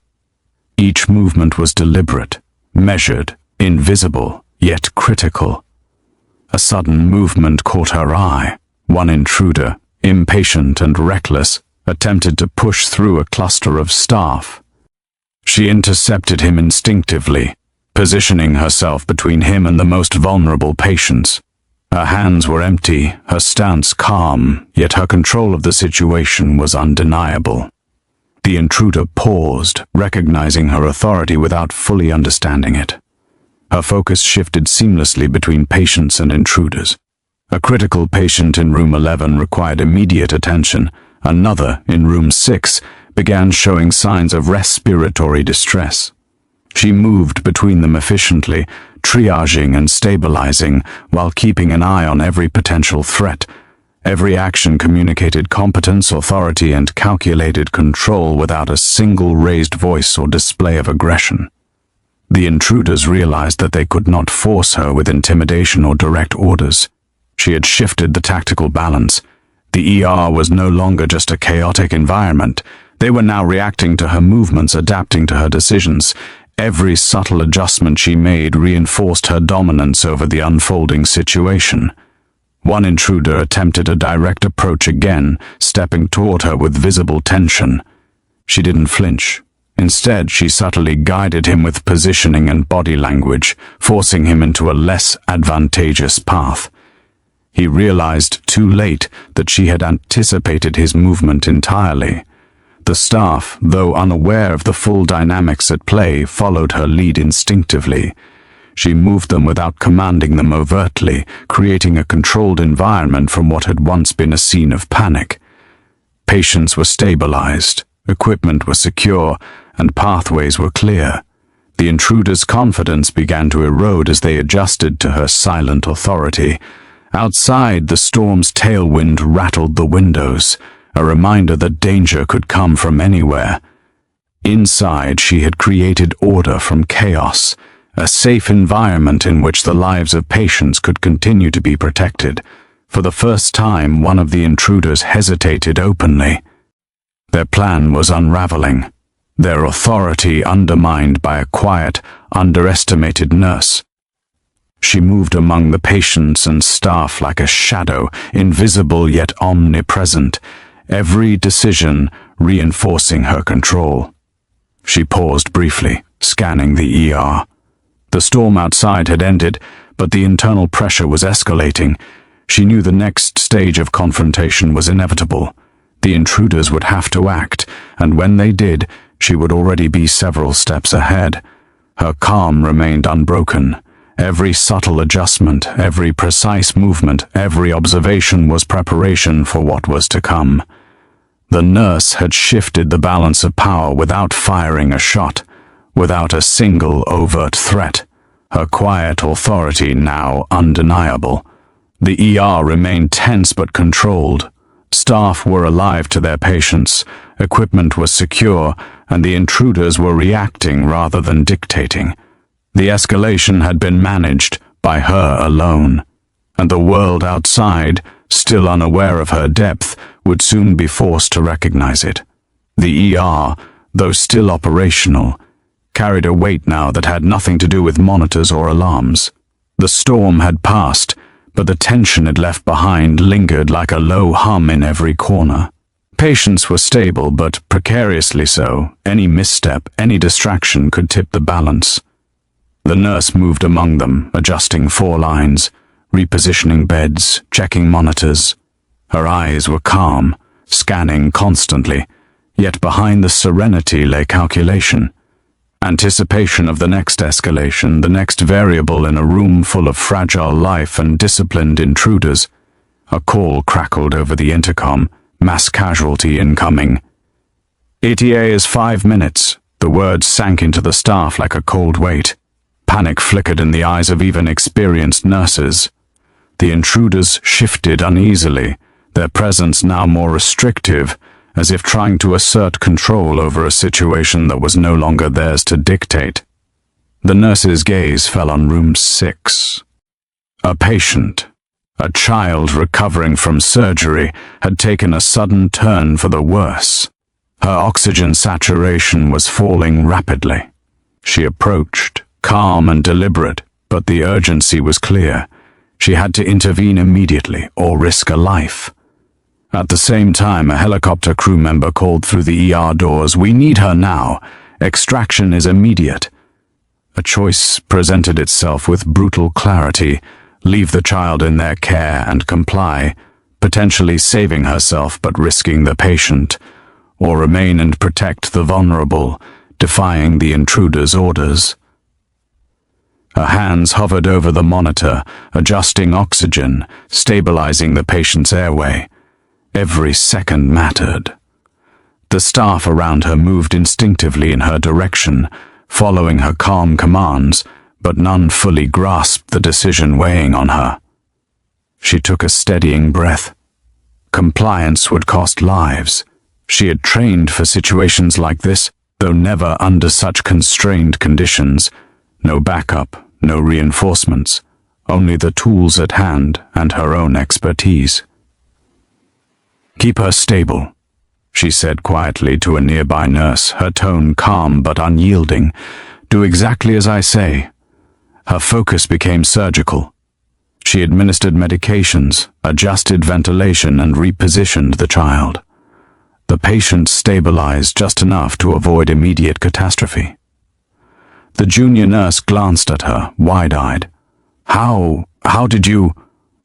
Each movement was deliberate, measured, invisible, yet critical. A sudden movement caught her eye. One intruder, impatient and reckless, attempted to push through a cluster of staff. She intercepted him instinctively, positioning herself between him and the most vulnerable patients. Her hands were empty, her stance calm, yet her control of the situation was undeniable. The intruder paused, recognizing her authority without fully understanding it. Her focus shifted seamlessly between patients and intruders. A critical patient in room 11 required immediate attention. Another, in room 6, began showing signs of respiratory distress. She moved between them efficiently, triaging and stabilizing while keeping an eye on every potential threat. Every action communicated competence, authority, and calculated control without a single raised voice or display of aggression. The intruders realized that they could not force her with intimidation or direct orders. She had shifted the tactical balance. The ER was no longer just a chaotic environment. They were now reacting to her movements, adapting to her decisions. Every subtle adjustment she made reinforced her dominance over the unfolding situation. One intruder attempted a direct approach again, stepping toward her with visible tension. She didn't flinch. Instead, she subtly guided him with positioning and body language, forcing him into a less advantageous path. He realized too late that she had anticipated his movement entirely. The staff, though unaware of the full dynamics at play, followed her lead instinctively. She moved them without commanding them overtly, creating a controlled environment from what had once been a scene of panic. Patients were stabilized, equipment was secure, and pathways were clear. The intruder's confidence began to erode as they adjusted to her silent authority. Outside, the storm's tailwind rattled the windows, a reminder that danger could come from anywhere. Inside, she had created order from chaos, a safe environment in which the lives of patients could continue to be protected. For the first time, one of the intruders hesitated openly. Their plan was unraveling, their authority undermined by a quiet, underestimated nurse. She moved among the patients and staff like a shadow, invisible yet omnipresent, every decision reinforcing her control. She paused briefly, scanning the ER. The storm outside had ended, but the internal pressure was escalating. She knew the next stage of confrontation was inevitable. The intruders would have to act, and when they did, she would already be several steps ahead. Her calm remained unbroken. Every subtle adjustment, every precise movement, every observation was preparation for what was to come. The nurse had shifted the balance of power without firing a shot, without a single overt threat. Her quiet authority now undeniable. The ER remained tense but controlled. Staff were alive to their patients, equipment was secure, and the intruders were reacting rather than dictating. The escalation had been managed by her alone, and the world outside, still unaware of her depth, would soon be forced to recognize it. The ER, though still operational, carried a weight now that had nothing to do with monitors or alarms. The storm had passed, but the tension it left behind lingered like a low hum in every corner. Patients were stable, but precariously so. Any misstep, any distraction could tip the balance. The nurse moved among them, adjusting 4 lines, repositioning beds, checking monitors. Her eyes were calm, scanning constantly, yet behind the serenity lay calculation. Anticipation of the next escalation, the next variable in a room full of fragile life and disciplined intruders. A call crackled over the intercom, mass casualty incoming. ETA is 5 minutes. The words sank into the staff like a cold weight. Panic flickered in the eyes of even experienced nurses. The intruders shifted uneasily, their presence now more restrictive, as if trying to assert control over a situation that was no longer theirs to dictate. The nurse's gaze fell on room 6. A patient, a child recovering from surgery, had taken a sudden turn for the worse. Her oxygen saturation was falling rapidly. She approached, calm and deliberate, but the urgency was clear. She had to intervene immediately or risk a life. At the same time, a helicopter crew member called through the ER doors, "We need her now. Extraction is immediate." A choice presented itself with brutal clarity: leave the child in their care and comply, potentially saving herself but risking the patient, or remain and protect the vulnerable, defying the intruder's orders. Her hands hovered over the monitor, adjusting oxygen, stabilizing the patient's airway. Every second mattered. The staff around her moved instinctively in her direction, following her calm commands, but none fully grasped the decision weighing on her. She took a steadying breath. Compliance would cost lives. She had trained for situations like this, though never under such constrained conditions. No backup, no reinforcements, only the tools at hand and her own expertise. "Keep her stable," she said quietly to a nearby nurse, her tone calm but unyielding. "Do exactly as I say." Her focus became surgical. She administered medications, adjusted ventilation, and repositioned the child. The patient stabilized just enough to avoid immediate catastrophe. The junior nurse glanced at her, wide-eyed. How did you—"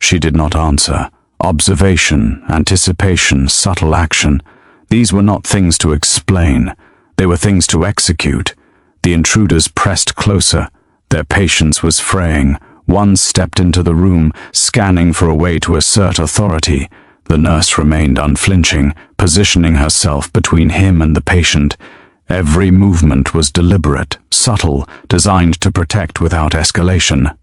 She did not answer. Observation, anticipation, subtle action. These were not things to explain. They were things to execute. The intruders pressed closer. Their patience was fraying. One stepped into the room, scanning for a way to assert authority. The nurse remained unflinching, positioning herself between him and the patient. Every movement was deliberate, subtle, designed to protect without escalation.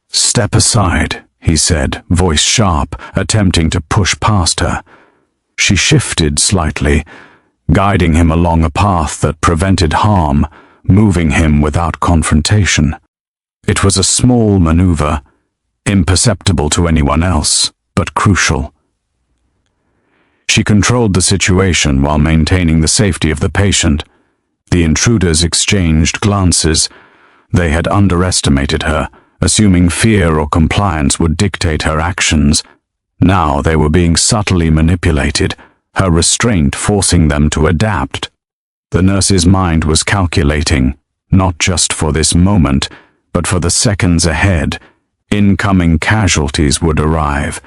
"Step aside," he said, voice sharp, attempting to push past her. She shifted slightly, guiding him along a path that prevented harm, moving him without confrontation. It was a small maneuver, imperceptible to anyone else, but crucial. She controlled the situation while maintaining the safety of the patient. The intruders exchanged glances. They had underestimated her, assuming fear or compliance would dictate her actions. Now they were being subtly manipulated, her restraint forcing them to adapt. The nurse's mind was calculating, not just for this moment, but for the seconds ahead. Incoming casualties would arrive.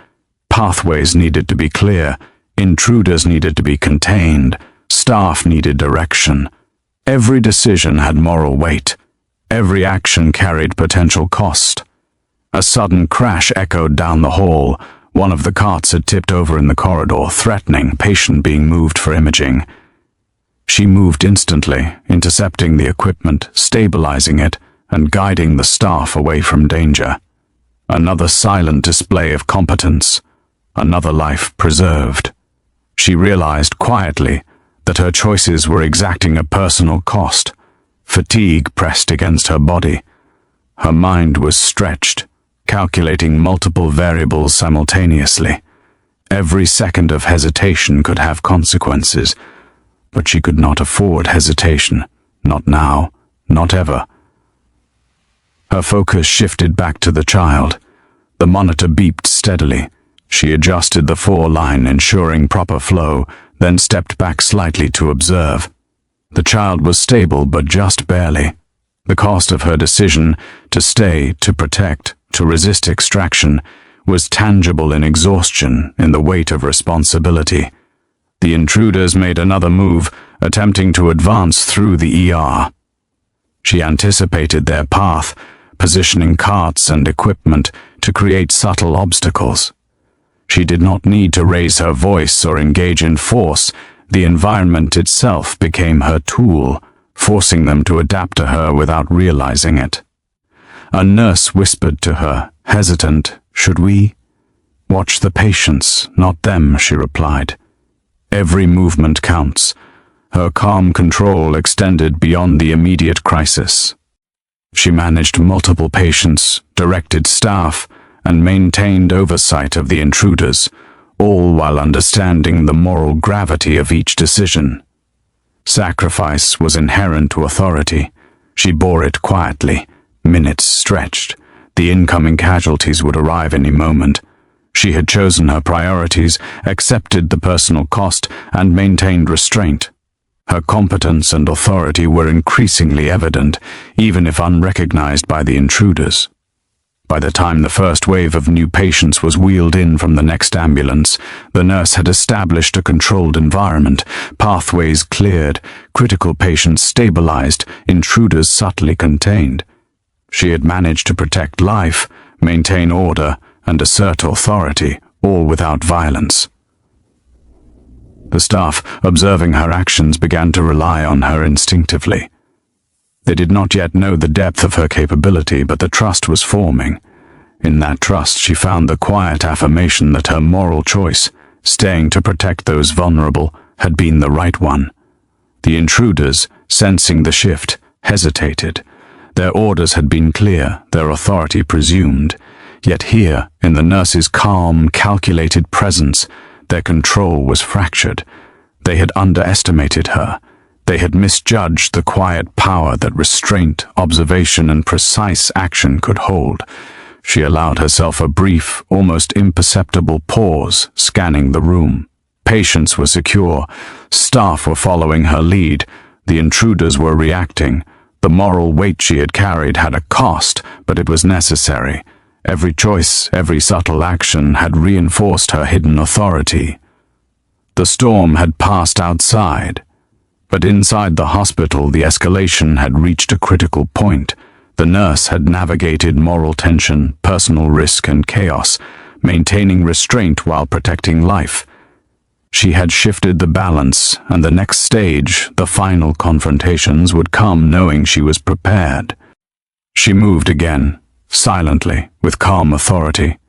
Pathways needed to be clear. Intruders needed to be contained. Staff needed direction. Every decision had moral weight. Every action carried potential cost. A sudden crash echoed down the hall. One of the carts had tipped over in the corridor, threatening, patient being moved for imaging. She moved instantly, intercepting the equipment, stabilizing it, and guiding the staff away from danger. Another silent display of competence. Another life preserved. She realized quietly that her choices were exacting a personal cost. Fatigue pressed against her body. Her mind was stretched, calculating multiple variables simultaneously. Every second of hesitation could have consequences, but she could not afford hesitation. Not now, not ever. Her focus shifted back to the child. The monitor beeped steadily. She adjusted the 4-line, ensuring proper flow, then stepped back slightly to observe. The child was stable, but just barely. The cost of her decision to stay, to protect, to resist extraction was tangible in exhaustion, in the weight of responsibility. The intruders made another move, attempting to advance through the ER. She anticipated their path, positioning carts and equipment to create subtle obstacles. She did not need to raise her voice or engage in force. The environment itself became her tool, forcing them to adapt to her without realizing it. A nurse whispered to her, hesitant, "Should we?" "Watch the patients, not them," she replied. "Every movement counts." Her calm control extended beyond the immediate crisis. She managed multiple patients, directed staff, and maintained oversight of the intruders, all while understanding the moral gravity of each decision. Sacrifice was inherent to authority. She bore it quietly. Minutes stretched. The incoming casualties would arrive any moment. She had chosen her priorities, accepted the personal cost, and maintained restraint. Her competence and authority were increasingly evident, even if unrecognized by the intruders. By the time the first wave of new patients was wheeled in from the next ambulance, the nurse had established a controlled environment, pathways cleared, critical patients stabilized, intruders subtly contained. She had managed to protect life, maintain order, and assert authority, all without violence. The staff, observing her actions, began to rely on her instinctively. They did not yet know the depth of her capability, but the trust was forming. In that trust, she found the quiet affirmation that her moral choice, staying to protect those vulnerable, had been the right one. The intruders, sensing the shift, hesitated. Their orders had been clear, their authority presumed. Yet here, in the nurse's calm, calculated presence, their control was fractured. They had underestimated her. They had misjudged the quiet power that restraint, observation, and precise action could hold. She allowed herself a brief, almost imperceptible pause, scanning the room. Patients were secure. Staff were following her lead. The intruders were reacting. The moral weight she had carried had a cost, but it was necessary. Every choice, every subtle action had reinforced her hidden authority. The storm had passed outside. But inside the hospital, the escalation had reached a critical point. The nurse had navigated moral tension, personal risk, and chaos, maintaining restraint while protecting life. She had shifted the balance, and the next stage, the final confrontations, would come knowing she was prepared. She moved again, silently, with calm authority.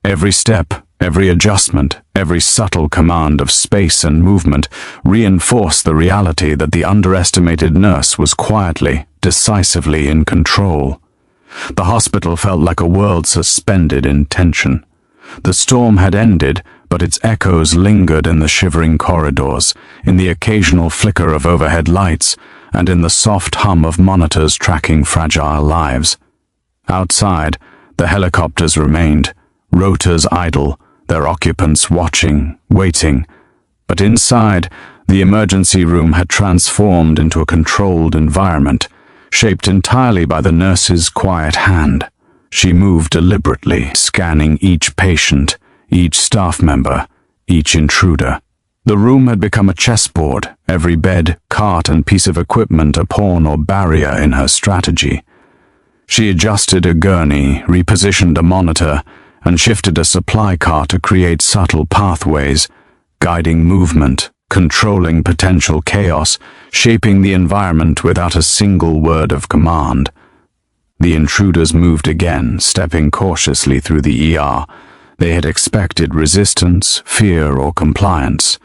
Every step, every adjustment, every subtle command of space and movement reinforced the reality that the underestimated nurse was quietly, decisively in control. The hospital felt like a world suspended in tension. The storm had ended, but its echoes lingered in the shivering corridors, in the occasional flicker of overhead lights, and in the soft hum of monitors tracking fragile lives. Outside, the helicopters remained, rotors idle, their occupants watching, waiting. But inside, the emergency room had transformed into a controlled environment, shaped entirely by the nurse's quiet hand. She moved deliberately, scanning each patient, each staff member, each intruder. The room had become a chessboard, every bed, cart, and piece of equipment a pawn or barrier in her strategy. She adjusted a gurney, repositioned a monitor, and shifted a supply car to create subtle pathways, guiding movement, controlling potential chaos, shaping the environment without a single word of command. The intruders moved again, stepping cautiously through the ER. They had expected resistance, fear, or compliance.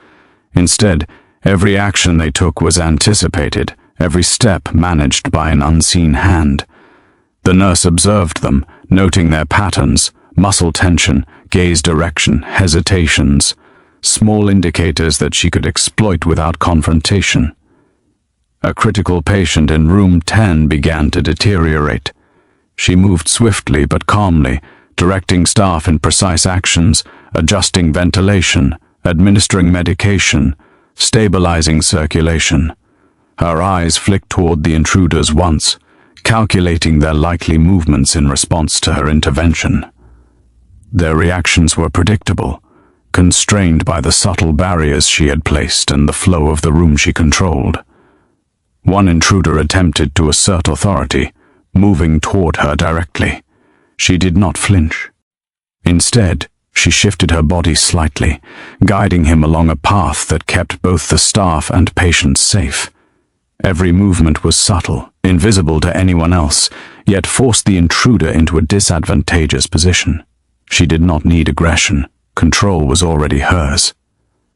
Instead, every action they took was anticipated, every step managed by an unseen hand. The nurse observed them, noting their patterns, muscle tension, gaze direction, hesitations, small indicators that she could exploit without confrontation. A critical patient in room 10 began to deteriorate. She moved swiftly but calmly, directing staff in precise actions, adjusting ventilation, administering medication, stabilizing circulation. Her eyes flicked toward the intruders once, calculating their likely movements in response to her intervention. Their reactions were predictable, constrained by the subtle barriers she had placed and the flow of the room she controlled. One intruder attempted to assert authority, moving toward her directly. She did not flinch. Instead, she shifted her body slightly, guiding him along a path that kept both the staff and patients safe. Every movement was subtle, invisible to anyone else, yet forced the intruder into a disadvantageous position. She did not need aggression. Control was already hers.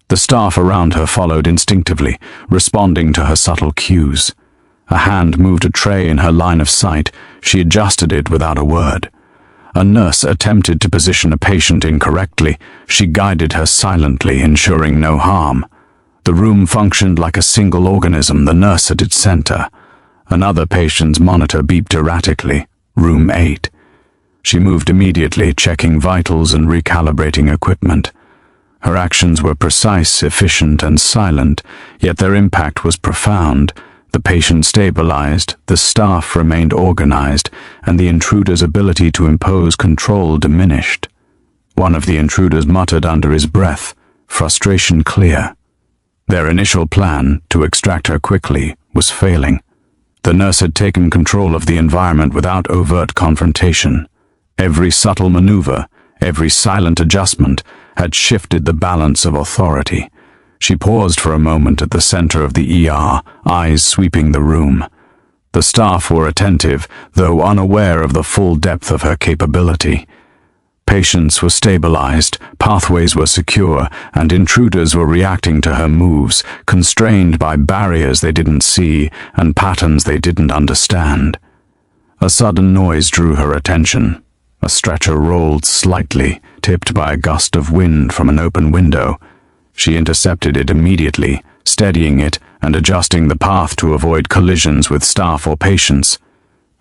The staff around her followed instinctively, responding to her subtle cues. A hand moved a tray in her line of sight. She adjusted it without a word. A nurse attempted to position a patient incorrectly. She guided her silently, ensuring no harm. The room functioned like a single organism, the nurse at its center. Another patient's monitor beeped erratically. Room 8. She moved immediately, checking vitals and recalibrating equipment. Her actions were precise, efficient, and silent, yet their impact was profound. The patient stabilized, the staff remained organized, and the intruder's ability to impose control diminished. One of the intruders muttered under his breath, frustration clear. Their initial plan, to extract her quickly, was failing. The nurse had taken control of the environment without overt confrontation. Every subtle maneuver, every silent adjustment, had shifted the balance of authority. She paused for a moment at the center of the ER, eyes sweeping the room. The staff were attentive, though unaware of the full depth of her capability. Patients were stabilized, pathways were secure, and intruders were reacting to her moves, constrained by barriers they didn't see and patterns they didn't understand. A sudden noise drew her attention. A stretcher rolled slightly, tipped by a gust of wind from an open window. She intercepted it immediately, steadying it and adjusting the path to avoid collisions with staff or patients.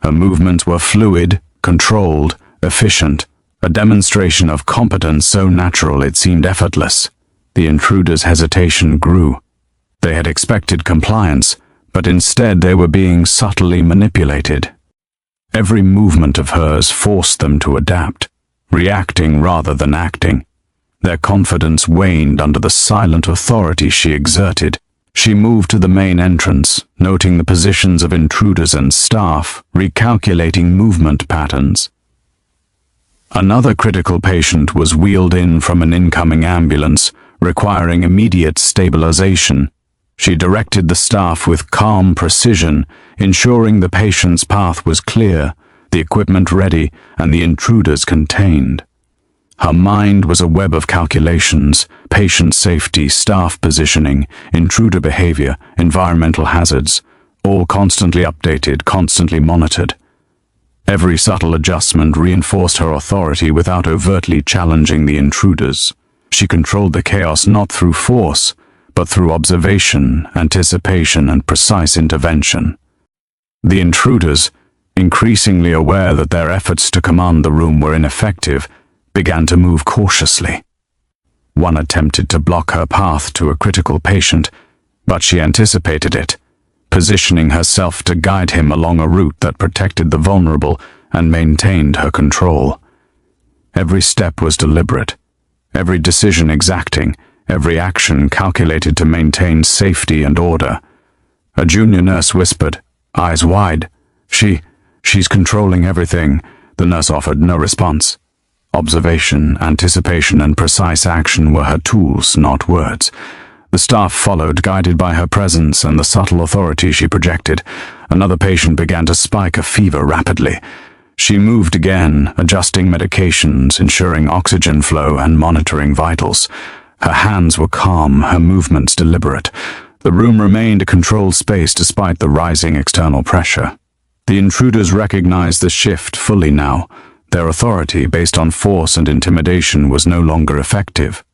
Her movements were fluid, controlled, efficient, a demonstration of competence so natural it seemed effortless. The intruder's hesitation grew. They had expected compliance, but instead they were being subtly manipulated. Every movement of hers forced them to adapt, reacting rather than acting. Their confidence waned under the silent authority she exerted. She moved to the main entrance, noting the positions of intruders and staff, recalculating movement patterns. Another critical patient was wheeled in from an incoming ambulance, requiring immediate stabilization. She directed the staff with calm precision, ensuring the patient's path was clear, the equipment ready, and the intruders contained. Her mind was a web of calculations: patient safety, staff positioning, intruder behavior, environmental hazards, all constantly updated, constantly monitored. Every subtle adjustment reinforced her authority without overtly challenging the intruders. She controlled the chaos not through force, but through observation, anticipation, and precise intervention. The intruders, increasingly aware that their efforts to command the room were ineffective, began to move cautiously. One attempted to block her path to a critical patient, but she anticipated it, positioning herself to guide him along a route that protected the vulnerable and maintained her control. Every step was deliberate, every decision exacting, every action calculated to maintain safety and order. A junior nurse whispered, eyes wide, She's controlling everything." The nurse offered no response. Observation, anticipation, and precise action were her tools, not words. The staff followed, guided by her presence and the subtle authority she projected. Another patient began to spike a fever rapidly. She moved again, adjusting medications, ensuring oxygen flow, and monitoring vitals. Her hands were calm, her movements deliberate. The room remained a controlled space despite the rising external pressure. The intruders recognized the shift fully now. Their authority, based on force and intimidation, was no longer effective.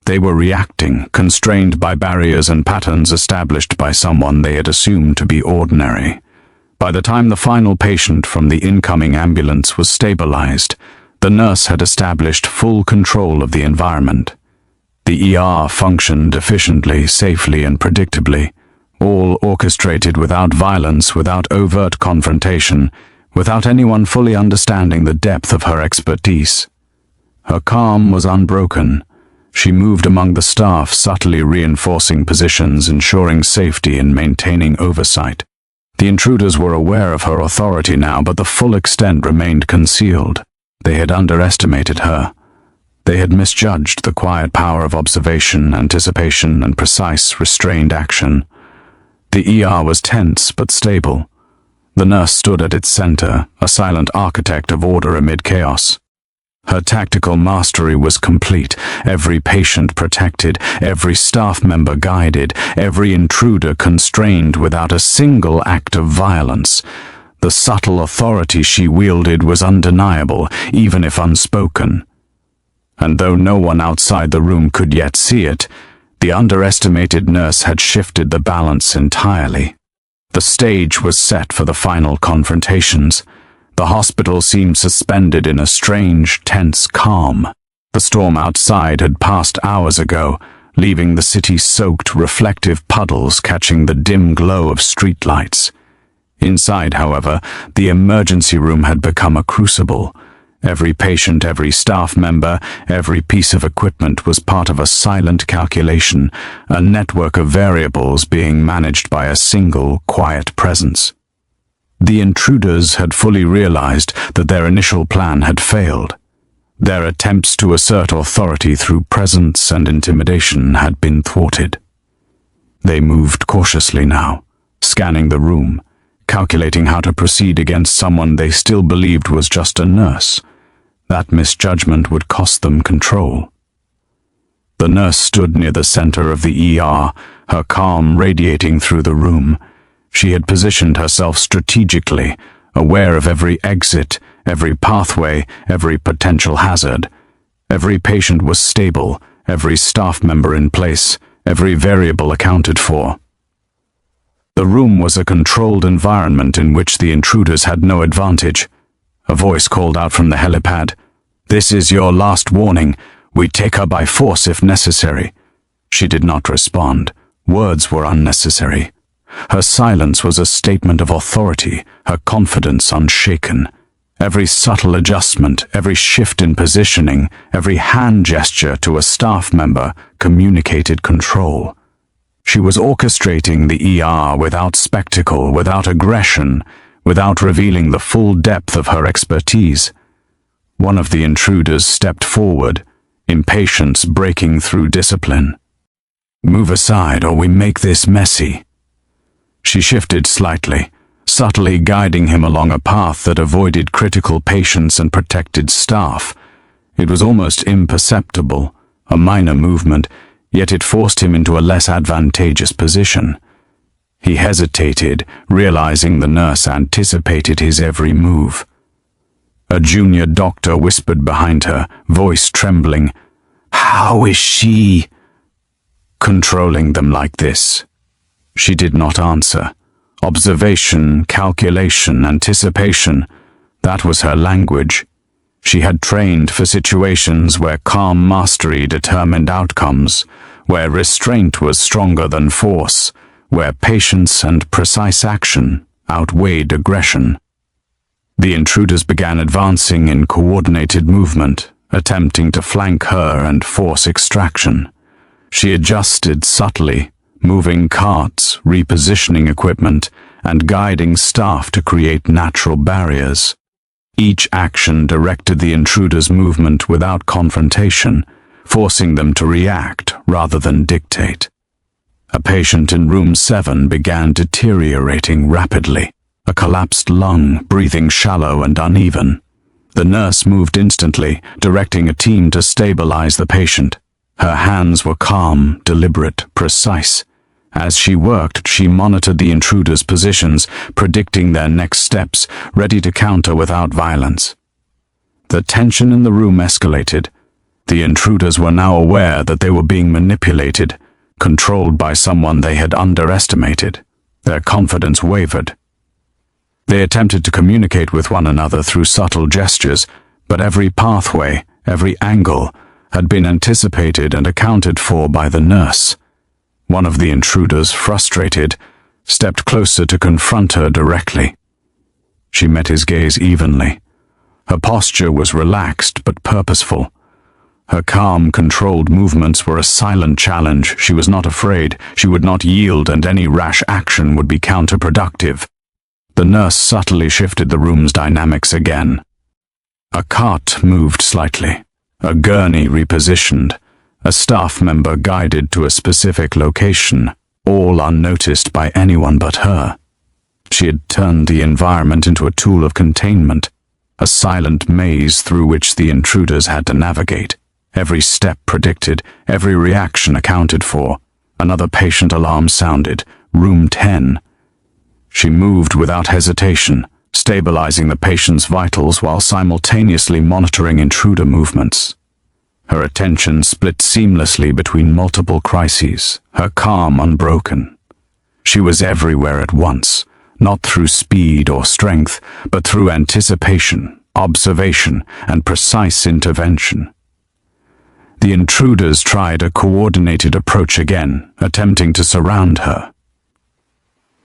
They were reacting, constrained by barriers and patterns established by someone they had assumed to be ordinary. By the time the final patient from the incoming ambulance was stabilized, the nurse had established full control of the environment. The ER functioned efficiently, safely, and predictably, all orchestrated without violence, without overt confrontation, without anyone fully understanding the depth of her expertise. Her calm was unbroken. She moved among the staff, subtly reinforcing positions, ensuring safety and maintaining oversight. The intruders were aware of her authority now, but the full extent remained concealed. They had underestimated her. They had misjudged the quiet power of observation, anticipation, and precise, restrained action. The ER was tense but stable. The nurse stood at its center, a silent architect of order amid chaos. Her tactical mastery was complete, every patient protected, every staff member guided, every intruder constrained without a single act of violence. The subtle authority she wielded was undeniable, even if unspoken. And though no one outside the room could yet see it, the underestimated nurse had shifted the balance entirely. The stage was set for the final confrontations. The hospital seemed suspended in a strange, tense calm. The storm outside had passed hours ago. leaving the city-soaked, reflective puddles catching the dim glow of streetlights. Inside, however, the emergency room had become a crucible. Every patient, every staff member, every piece of equipment was part of a silent calculation, a network of variables being managed by a single, quiet presence. The intruders had fully realized that their initial plan had failed. Their attempts to assert authority through presence and intimidation had been thwarted. They moved cautiously now, scanning the room, calculating how to proceed against someone they still believed was just a nurse. That misjudgment would cost them control. The nurse stood near the center of the ER, her calm radiating through the room. She had positioned herself strategically, aware of every exit, every pathway, every potential hazard. Every patient was stable, every staff member in place, every variable accounted for. The room was a controlled environment in which the intruders had no advantage. A voice called out from the helipad, "This is your last warning. We take her by force if necessary." She did not respond. Words were unnecessary. Her silence was a statement of authority, her confidence unshaken. Every subtle adjustment, every shift in positioning, every hand gesture to a staff member communicated control. She was orchestrating the ER without spectacle, without aggression, without revealing the full depth of her expertise. One of the intruders stepped forward, impatience breaking through discipline. "Move aside or we make this messy." She shifted slightly, subtly guiding him along a path that avoided critical patients and protected staff. It was almost imperceptible, a minor movement, yet it forced him into a less advantageous position. He hesitated, realizing the nurse anticipated his every move. A junior doctor whispered behind her, voice trembling, "How is she controlling them like this?" She did not answer. Observation, calculation, anticipation, that was her language. She had trained for situations where calm mastery determined outcomes, where restraint was stronger than force, where patience and precise action outweighed aggression. The intruders began advancing in coordinated movement, attempting to flank her and force extraction. She adjusted subtly, moving carts, repositioning equipment, and guiding staff to create natural barriers. Each action directed the intruders' movement without confrontation, forcing them to react rather than dictate. A patient in room 7 began deteriorating rapidly, a collapsed lung, breathing shallow and uneven. The nurse moved instantly, directing a team to stabilize the patient. Her hands were calm, deliberate, precise. As she worked, she monitored the intruders' positions, predicting their next steps, ready to counter without violence. The tension in the room escalated. The intruders were now aware that they were being manipulated, controlled by someone they had underestimated. Their confidence wavered. They attempted to communicate with one another through subtle gestures, but every pathway, every angle, had been anticipated and accounted for by the nurse. One of the intruders, frustrated, stepped closer to confront her directly. She met his gaze evenly. Her posture was relaxed but purposeful. Her calm, controlled movements were a silent challenge. She was not afraid. She would not yield, and any rash action would be counterproductive. The nurse subtly shifted the room's dynamics again. A cart moved slightly, a gurney repositioned, a staff member guided to a specific location, all unnoticed by anyone but her. She had turned the environment into a tool of containment, a silent maze through which the intruders had to navigate. Every step predicted, every reaction accounted for. Another patient alarm sounded. Room 10. She moved without hesitation, stabilizing the patient's vitals while simultaneously monitoring intruder movements. Her attention split seamlessly between multiple crises, her calm unbroken. She was everywhere at once, not through speed or strength, but through anticipation, observation, and precise intervention. the intruders tried a coordinated approach again, attempting to surround her.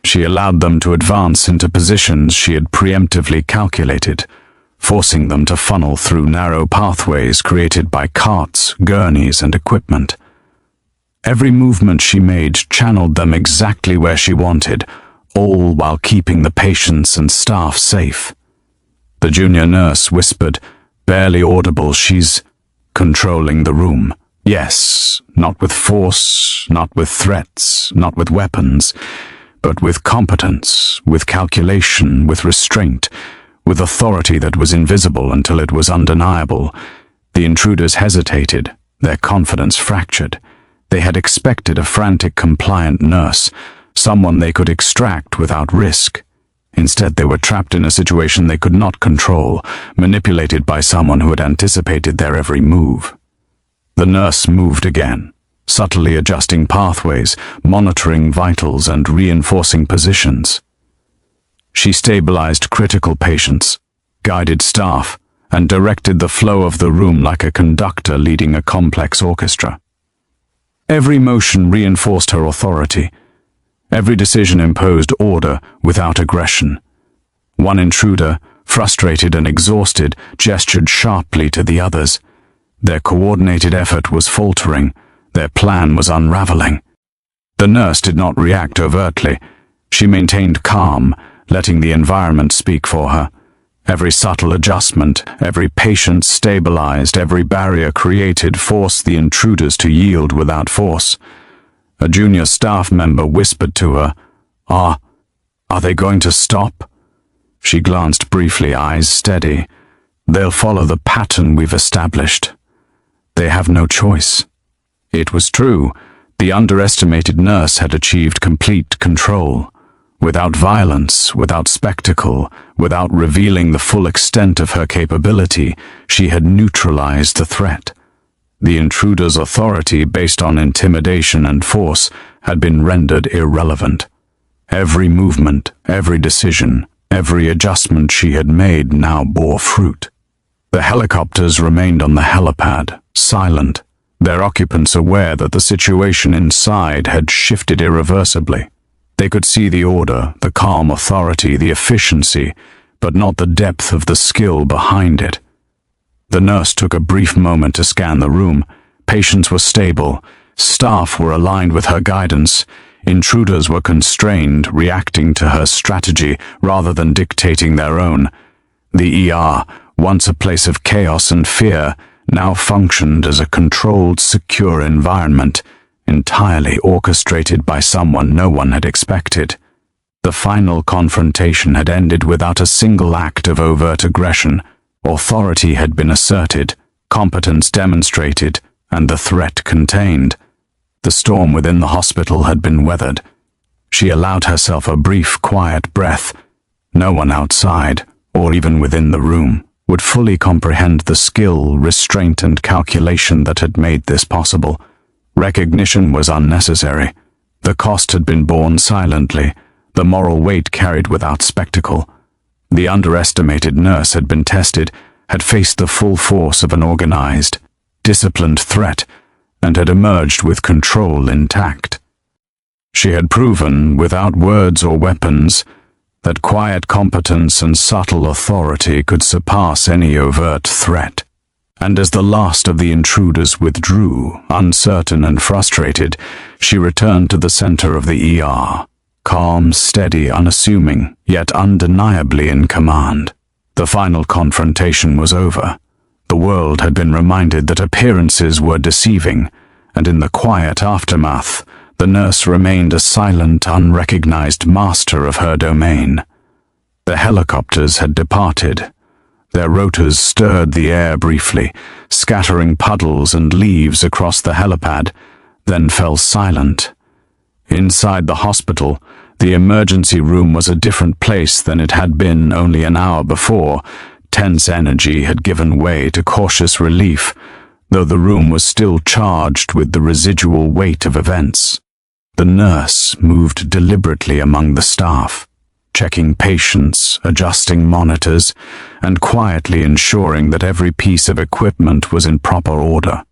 She allowed them to advance into positions she had preemptively calculated, forcing them to funnel through narrow pathways created by carts, gurneys, and equipment. Every movement she made channeled them exactly where she wanted, all while keeping the patients and staff safe. The junior nurse whispered, barely audible, "She's controlling the room. Yes, not with force, not with threats, not with weapons, but with competence, with calculation, with restraint, with authority that was invisible until it was undeniable." The intruders hesitated, their confidence fractured. They had expected a frantic, compliant nurse, someone they could extract without risk. Instead, they were trapped in a situation they could not control, manipulated by someone who had anticipated their every move. The nurse moved again, subtly adjusting pathways, monitoring vitals, and reinforcing positions. She stabilized critical patients, guided staff, and directed the flow of the room like a conductor leading a complex orchestra. Every motion reinforced her authority. Every decision imposed order without aggression. One intruder, frustrated and exhausted, gestured sharply to the others. Their coordinated effort was faltering. Their plan was unraveling. The nurse did not react overtly. She maintained calm, letting the environment speak for her. Every subtle adjustment, every patient stabilized, every barrier created forced the intruders to yield without force. A junior staff member whispered to her, Are they going to stop?" She glanced briefly, eyes steady. "They'll follow the pattern we've established. They have no choice." It was true. The underestimated nurse had achieved complete control. Without violence, without spectacle, without revealing the full extent of her capability, she had neutralized the threat. The intruder's authority, based on intimidation and force, had been rendered irrelevant. Every movement, every decision, every adjustment she had made now bore fruit. The helicopters remained on the helipad, silent, their occupants aware that the situation inside had shifted irreversibly. They could see the order, the calm authority, the efficiency, but not the depth of the skill behind it. The nurse took a brief moment to scan the room. Patients were stable. Staff were aligned with her guidance. Intruders were constrained, reacting to her strategy rather than dictating their own. The ER, once a place of chaos and fear, now functioned as a controlled, secure environment, entirely orchestrated by someone no one had expected. The final confrontation had ended without a single act of overt aggression. Authority had been asserted, competence demonstrated, and the threat contained. The storm within the hospital had been weathered. She allowed herself a brief, quiet breath. No one outside, or even within the room, would fully comprehend the skill, restraint, and calculation that had made this possible. Recognition was unnecessary. The cost had been borne silently, the moral weight carried without spectacle. The underestimated nurse had been tested, had faced the full force of an organized, disciplined threat, and had emerged with control intact. She had proven, without words or weapons, that quiet competence and subtle authority could surpass any overt threat. And as the last of the intruders withdrew, uncertain and frustrated, she returned to the center of the ER, calm, steady, unassuming, yet undeniably in command. The final confrontation was over. The world had been reminded that appearances were deceiving, and in the quiet aftermath, the nurse remained a silent, unrecognized master of her domain. The helicopters had departed. Their rotors stirred the air briefly, scattering puddles and leaves across the helipad, then fell silent. Inside the hospital, the emergency room was a different place than it had been only an hour before. Tense energy had given way to cautious relief, though the room was still charged with the residual weight of events. The nurse moved deliberately among the staff, checking patients, adjusting monitors, and quietly ensuring that every piece of equipment was in proper order.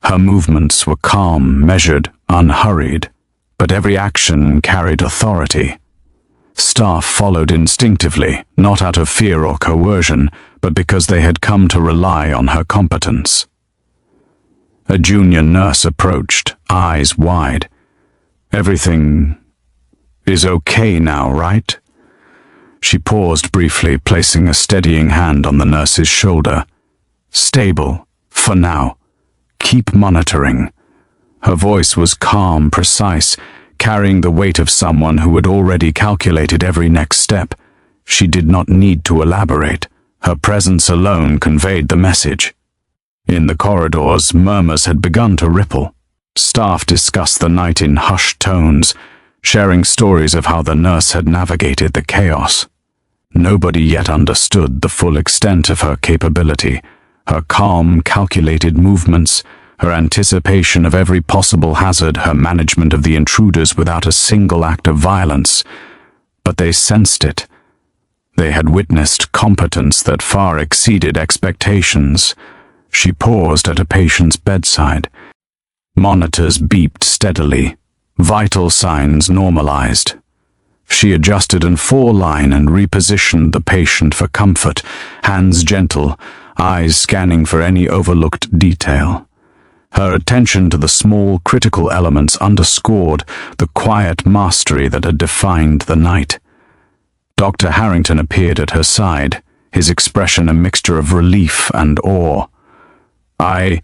Her movements were calm, measured, unhurried, but every action carried authority. Staff followed instinctively, not out of fear or coercion, but because they had come to rely on her competence. A junior nurse approached, eyes wide. "Everything is okay now, right?" She paused briefly, placing a steadying hand on the nurse's shoulder. "Stable, for now. Keep monitoring." Her voice was calm, precise, carrying the weight of someone who had already calculated every next step. She did not need to elaborate. Her presence alone conveyed the message. In the corridors, murmurs had begun to ripple. Staff discussed the night in hushed tones, sharing stories of how the nurse had navigated the chaos. Nobody yet understood the full extent of her capability, her calm, calculated movements, her anticipation of every possible hazard, her management of the intruders without a single act of violence. But they sensed it. They had witnessed competence that far exceeded expectations. She paused at a patient's bedside. Monitors beeped steadily. Vital signs normalized. She adjusted in four-line and repositioned the patient for comfort, hands gentle, eyes scanning for any overlooked detail. Her attention to the small, critical elements underscored the quiet mastery that had defined the night. Dr. Harrington appeared at her side, his expression a mixture of relief and awe. I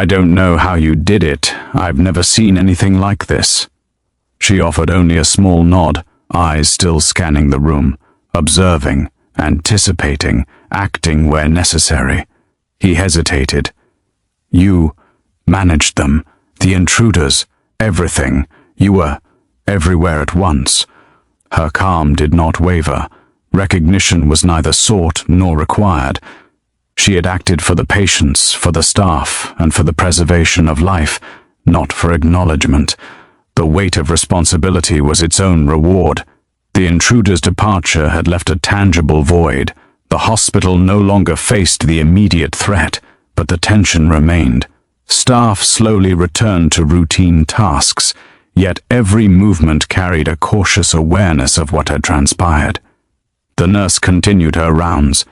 don't know how you did it. I've never seen anything like this." She offered only a small nod, eyes still scanning the room, observing, anticipating, acting where necessary. He hesitated. "You managed them, the intruders, everything. You were everywhere at once." Her calm did not waver. Recognition was neither sought nor required. She had acted for the patients, for the staff, and for the preservation of life, not for acknowledgement. The weight of responsibility was its own reward. The intruder's departure had left a tangible void. The hospital no longer faced the immediate threat, but the tension remained. Staff slowly returned to routine tasks, yet every movement carried a cautious awareness of what had transpired. The nurse continued her rounds,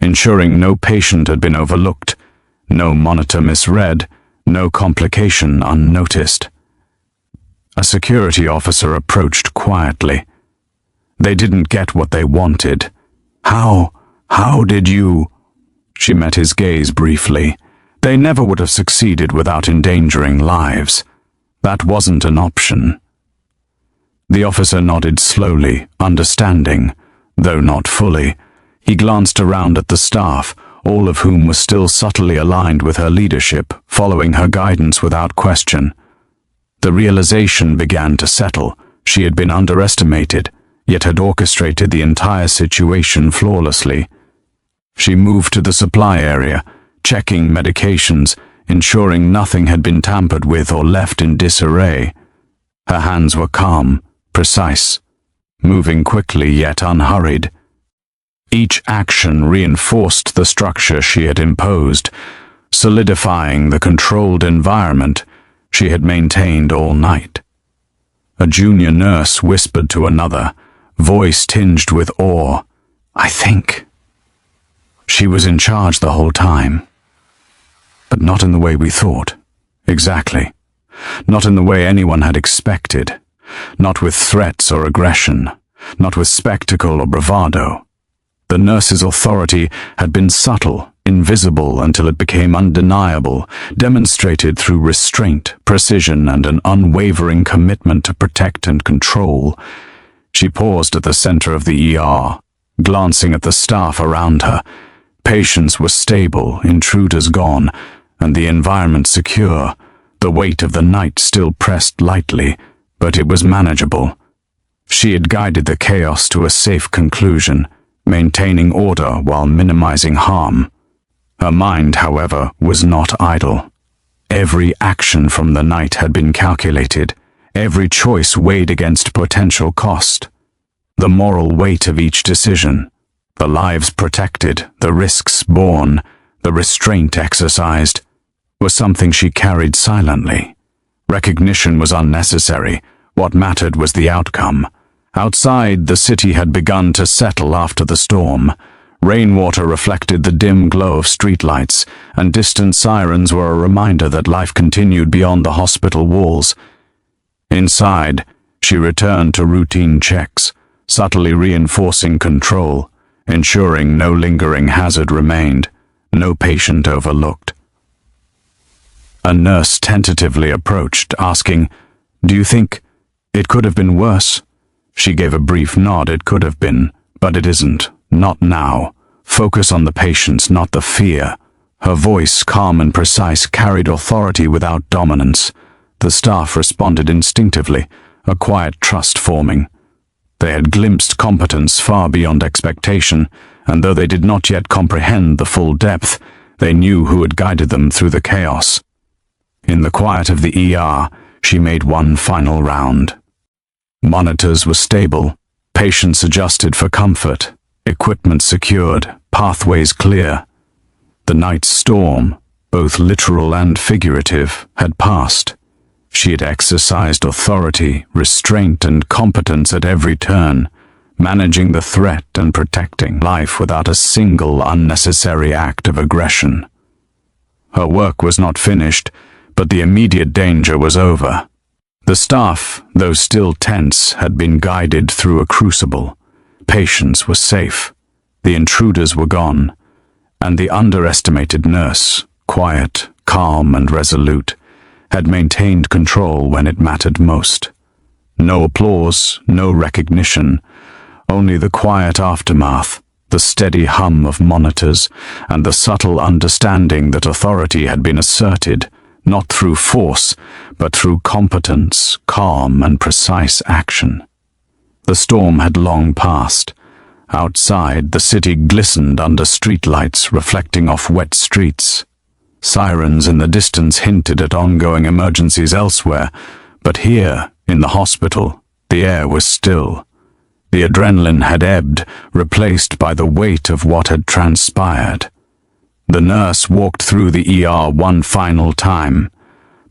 ensuring no patient had been overlooked, no monitor misread, no complication unnoticed. A security officer approached quietly. They didn't get what they wanted. How did you?" She met his gaze briefly. They never would have succeeded without endangering lives. That wasn't an option. The officer nodded slowly, understanding, though not fully. He glanced around at the staff, all of whom were still subtly aligned with her leadership, following her guidance without question. The realization began to settle. She had been underestimated, yet had orchestrated the entire situation flawlessly. She moved to the supply area, checking medications, ensuring nothing had been tampered with or left in disarray. Her hands were calm, precise, moving quickly yet unhurried. Each action reinforced the structure she had imposed, solidifying the controlled environment she had maintained all night. A junior nurse whispered to another, voice tinged with awe, "I think." She was in charge the whole time. But not in the way we thought. Exactly. Not in the way anyone had expected. Not with threats or aggression. Not with spectacle or bravado. The nurse's authority had been subtle, invisible until it became undeniable, demonstrated through restraint, precision, and an unwavering commitment to protect and control. She paused at the center of the ER, glancing at the staff around her. Patients were stable, intruders gone, and the environment secure. The weight of the night still pressed lightly, but it was manageable. She had guided the chaos to a safe conclusion, maintaining order while minimizing harm. Her mind, however, was not idle. Every action from the night had been calculated, every choice weighed against potential cost. The moral weight of each decision, the lives protected, the risks borne, the restraint exercised. was something she carried silently. Recognition was unnecessary. What mattered was the outcome. Outside, the city had begun to settle after the storm. Rainwater reflected the dim glow of streetlights, and distant sirens were a reminder that life continued beyond the hospital walls. Inside, she returned to routine checks, subtly reinforcing control, ensuring no lingering hazard remained, no patient overlooked. A nurse tentatively approached, asking, "Do you think it could have been worse?" She gave a brief nod. "It could have been, but it isn't. Not now. Focus on the patients, not the fear." Her voice, calm and precise, carried authority without dominance. The staff responded instinctively, a quiet trust forming. They had glimpsed competence far beyond expectation, and though they did not yet comprehend the full depth, they knew who had guided them through the chaos. In the quiet of the ER, she made one final round. Monitors were stable, patients adjusted for comfort, equipment secured, pathways clear. The night's storm, both literal and figurative, had passed. She had exercised authority, restraint, and competence at every turn, managing the threat and protecting life without a single unnecessary act of aggression. Her work was not finished, but the immediate danger was over. The staff, though still tense, had been guided through a crucible. Patients were safe. The intruders were gone. And the underestimated nurse, quiet, calm, and resolute, had maintained control when it mattered most. No applause, no recognition, only the quiet aftermath, the steady hum of monitors, and the subtle understanding that authority had been asserted, not through force, but through competence, calm, and precise action. The storm had long passed. Outside, the city glistened under streetlights reflecting off wet streets. Sirens in the distance hinted at ongoing emergencies elsewhere, but here, in the hospital, the air was still. The adrenaline had ebbed, replaced by the weight of what had transpired. The nurse walked through the ER one final time.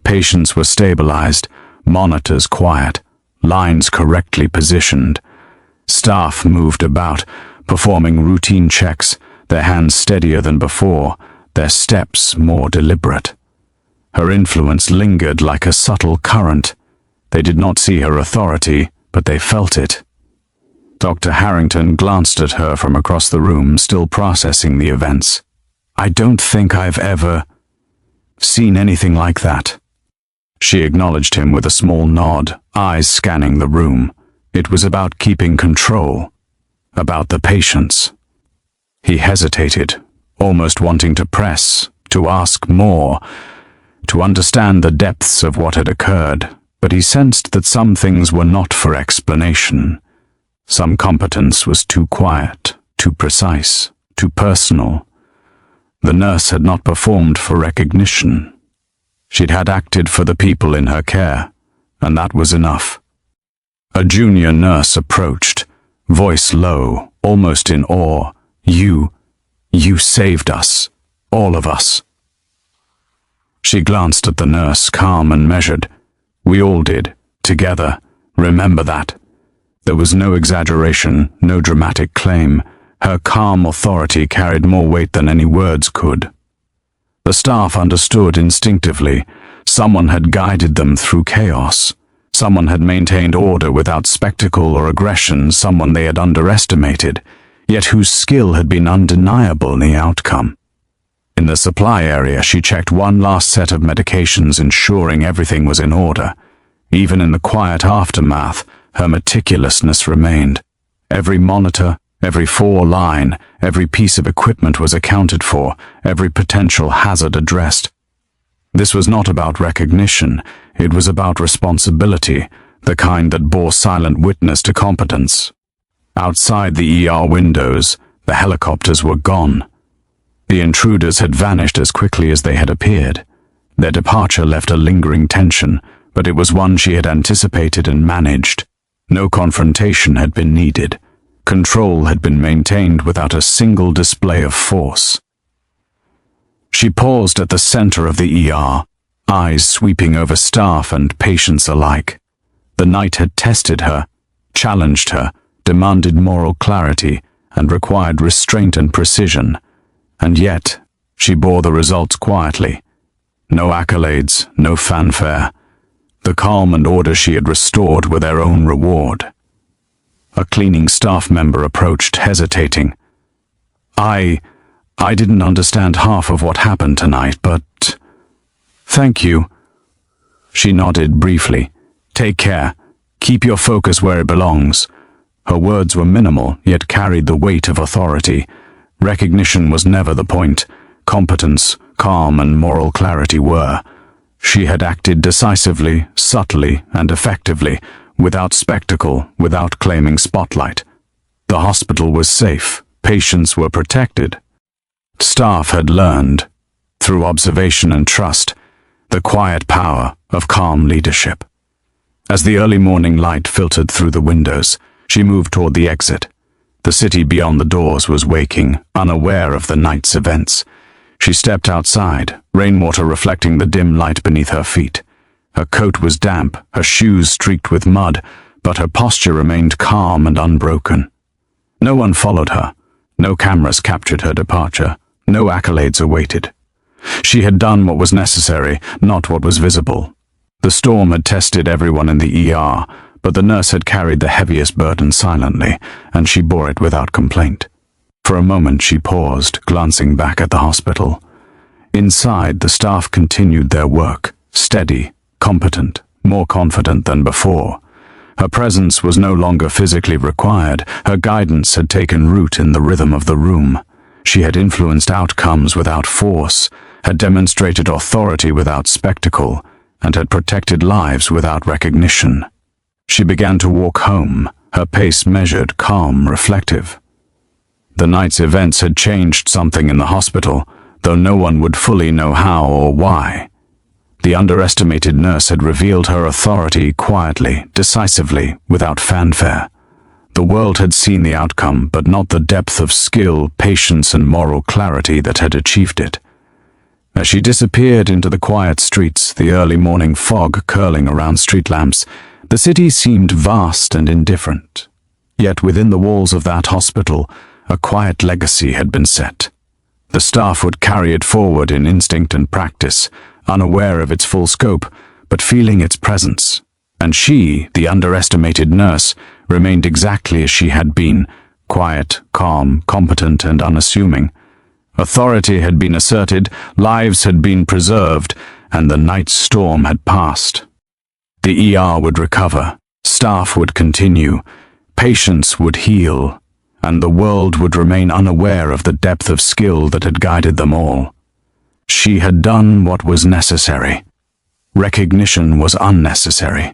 Patients were stabilized, monitors quiet, lines correctly positioned. Staff moved about, performing routine checks, their hands steadier than before, their steps more deliberate. Her influence lingered like a subtle current. They did not see her authority, but they felt it. Dr. Harrington glanced at her from across the room, still processing the events. "I don't think I've ever seen anything like that." She acknowledged him with a small nod, eyes scanning the room. It was about keeping control, about the patients. He hesitated, almost wanting to press, to ask more, to understand the depths of what had occurred, but he sensed that some things were not for explanation. Some competence was too quiet, too precise, too personal. The nurse had not performed for recognition. She'd had acted for the people in her care, and that was enough. A junior nurse approached, voice low, almost in awe. You saved us, all of us." She glanced at the nurse, calm and measured. "We all did, together. Remember that." There was no exaggeration, no dramatic claim. Her calm authority carried more weight than any words could. The staff understood instinctively. Someone had guided them through chaos. Someone had maintained order without spectacle or aggression, someone they had underestimated, yet whose skill had been undeniable in the outcome. In the supply area, she checked one last set of medications, ensuring everything was in order. Even in the quiet aftermath, her meticulousness remained. Every monitor, every line, every piece of equipment was accounted for, every potential hazard addressed. This was not about recognition, it was about responsibility, the kind that bore silent witness to competence. Outside the ER windows, the helicopters were gone. The intruders had vanished as quickly as they had appeared. Their departure left a lingering tension, but it was one she had anticipated and managed. No confrontation had been needed. Control had been maintained without a single display of force. She paused at the center of the ER, eyes sweeping over staff and patients alike. The night had tested her, challenged her, demanded moral clarity, and required restraint and precision. And yet, she bore the results quietly. No accolades, no fanfare. The calm and order she had restored were their own reward. A cleaning staff member approached, hesitating. I didn't understand half of what happened tonight, but... Thank you. She nodded briefly. Take care. Keep your focus where it belongs. Her words were minimal, yet carried the weight of authority. Recognition was never the point. Competence, calm, and moral clarity were. She had acted decisively, subtly, and effectively, without spectacle, without claiming spotlight. The hospital was safe. Patients were protected. Staff had learned, through observation and trust, the quiet power of calm leadership. As the early morning light filtered through the windows, she moved toward the exit. The city beyond the doors was waking, unaware of the night's events. She stepped outside, rainwater reflecting the dim light beneath her feet. Her coat was damp, her shoes streaked with mud, but her posture remained calm and unbroken. No one followed her. No cameras captured her departure. No accolades awaited. She had done what was necessary, not what was visible. The storm had tested everyone in the ER, but the nurse had carried the heaviest burden silently, and she bore it without complaint. For a moment she paused, glancing back at the hospital. Inside, the staff continued their work, steady, competent, more confident than before. Her presence was no longer physically required. Her guidance had taken root in the rhythm of the room. She had influenced outcomes without force, had demonstrated authority without spectacle, and had protected lives without recognition. She began to walk home, her pace measured, calm, reflective. The night's events had changed something in the hospital, though no one would fully know how or why. The underestimated nurse had revealed her authority quietly, decisively, without fanfare. The world had seen the outcome, but not the depth of skill, patience, and moral clarity that had achieved it. As she disappeared into the quiet streets, the early morning fog curling around street lamps, the city seemed vast and indifferent. Yet within the walls of that hospital, a quiet legacy had been set. The staff would carry it forward in instinct and practice, unaware of its full scope, but feeling its presence. And she, the underestimated nurse, remained exactly as she had been, quiet, calm, competent, and unassuming. Authority had been asserted, lives had been preserved, and the night's storm had passed. The ER would recover, staff would continue, patients would heal, and the world would remain unaware of the depth of skill that had guided them all. She had done what was necessary. Recognition was unnecessary.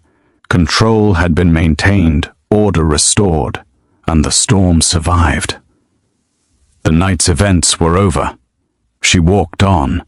Control had been maintained, order restored, and the storm survived. The night's events were over. She walked on,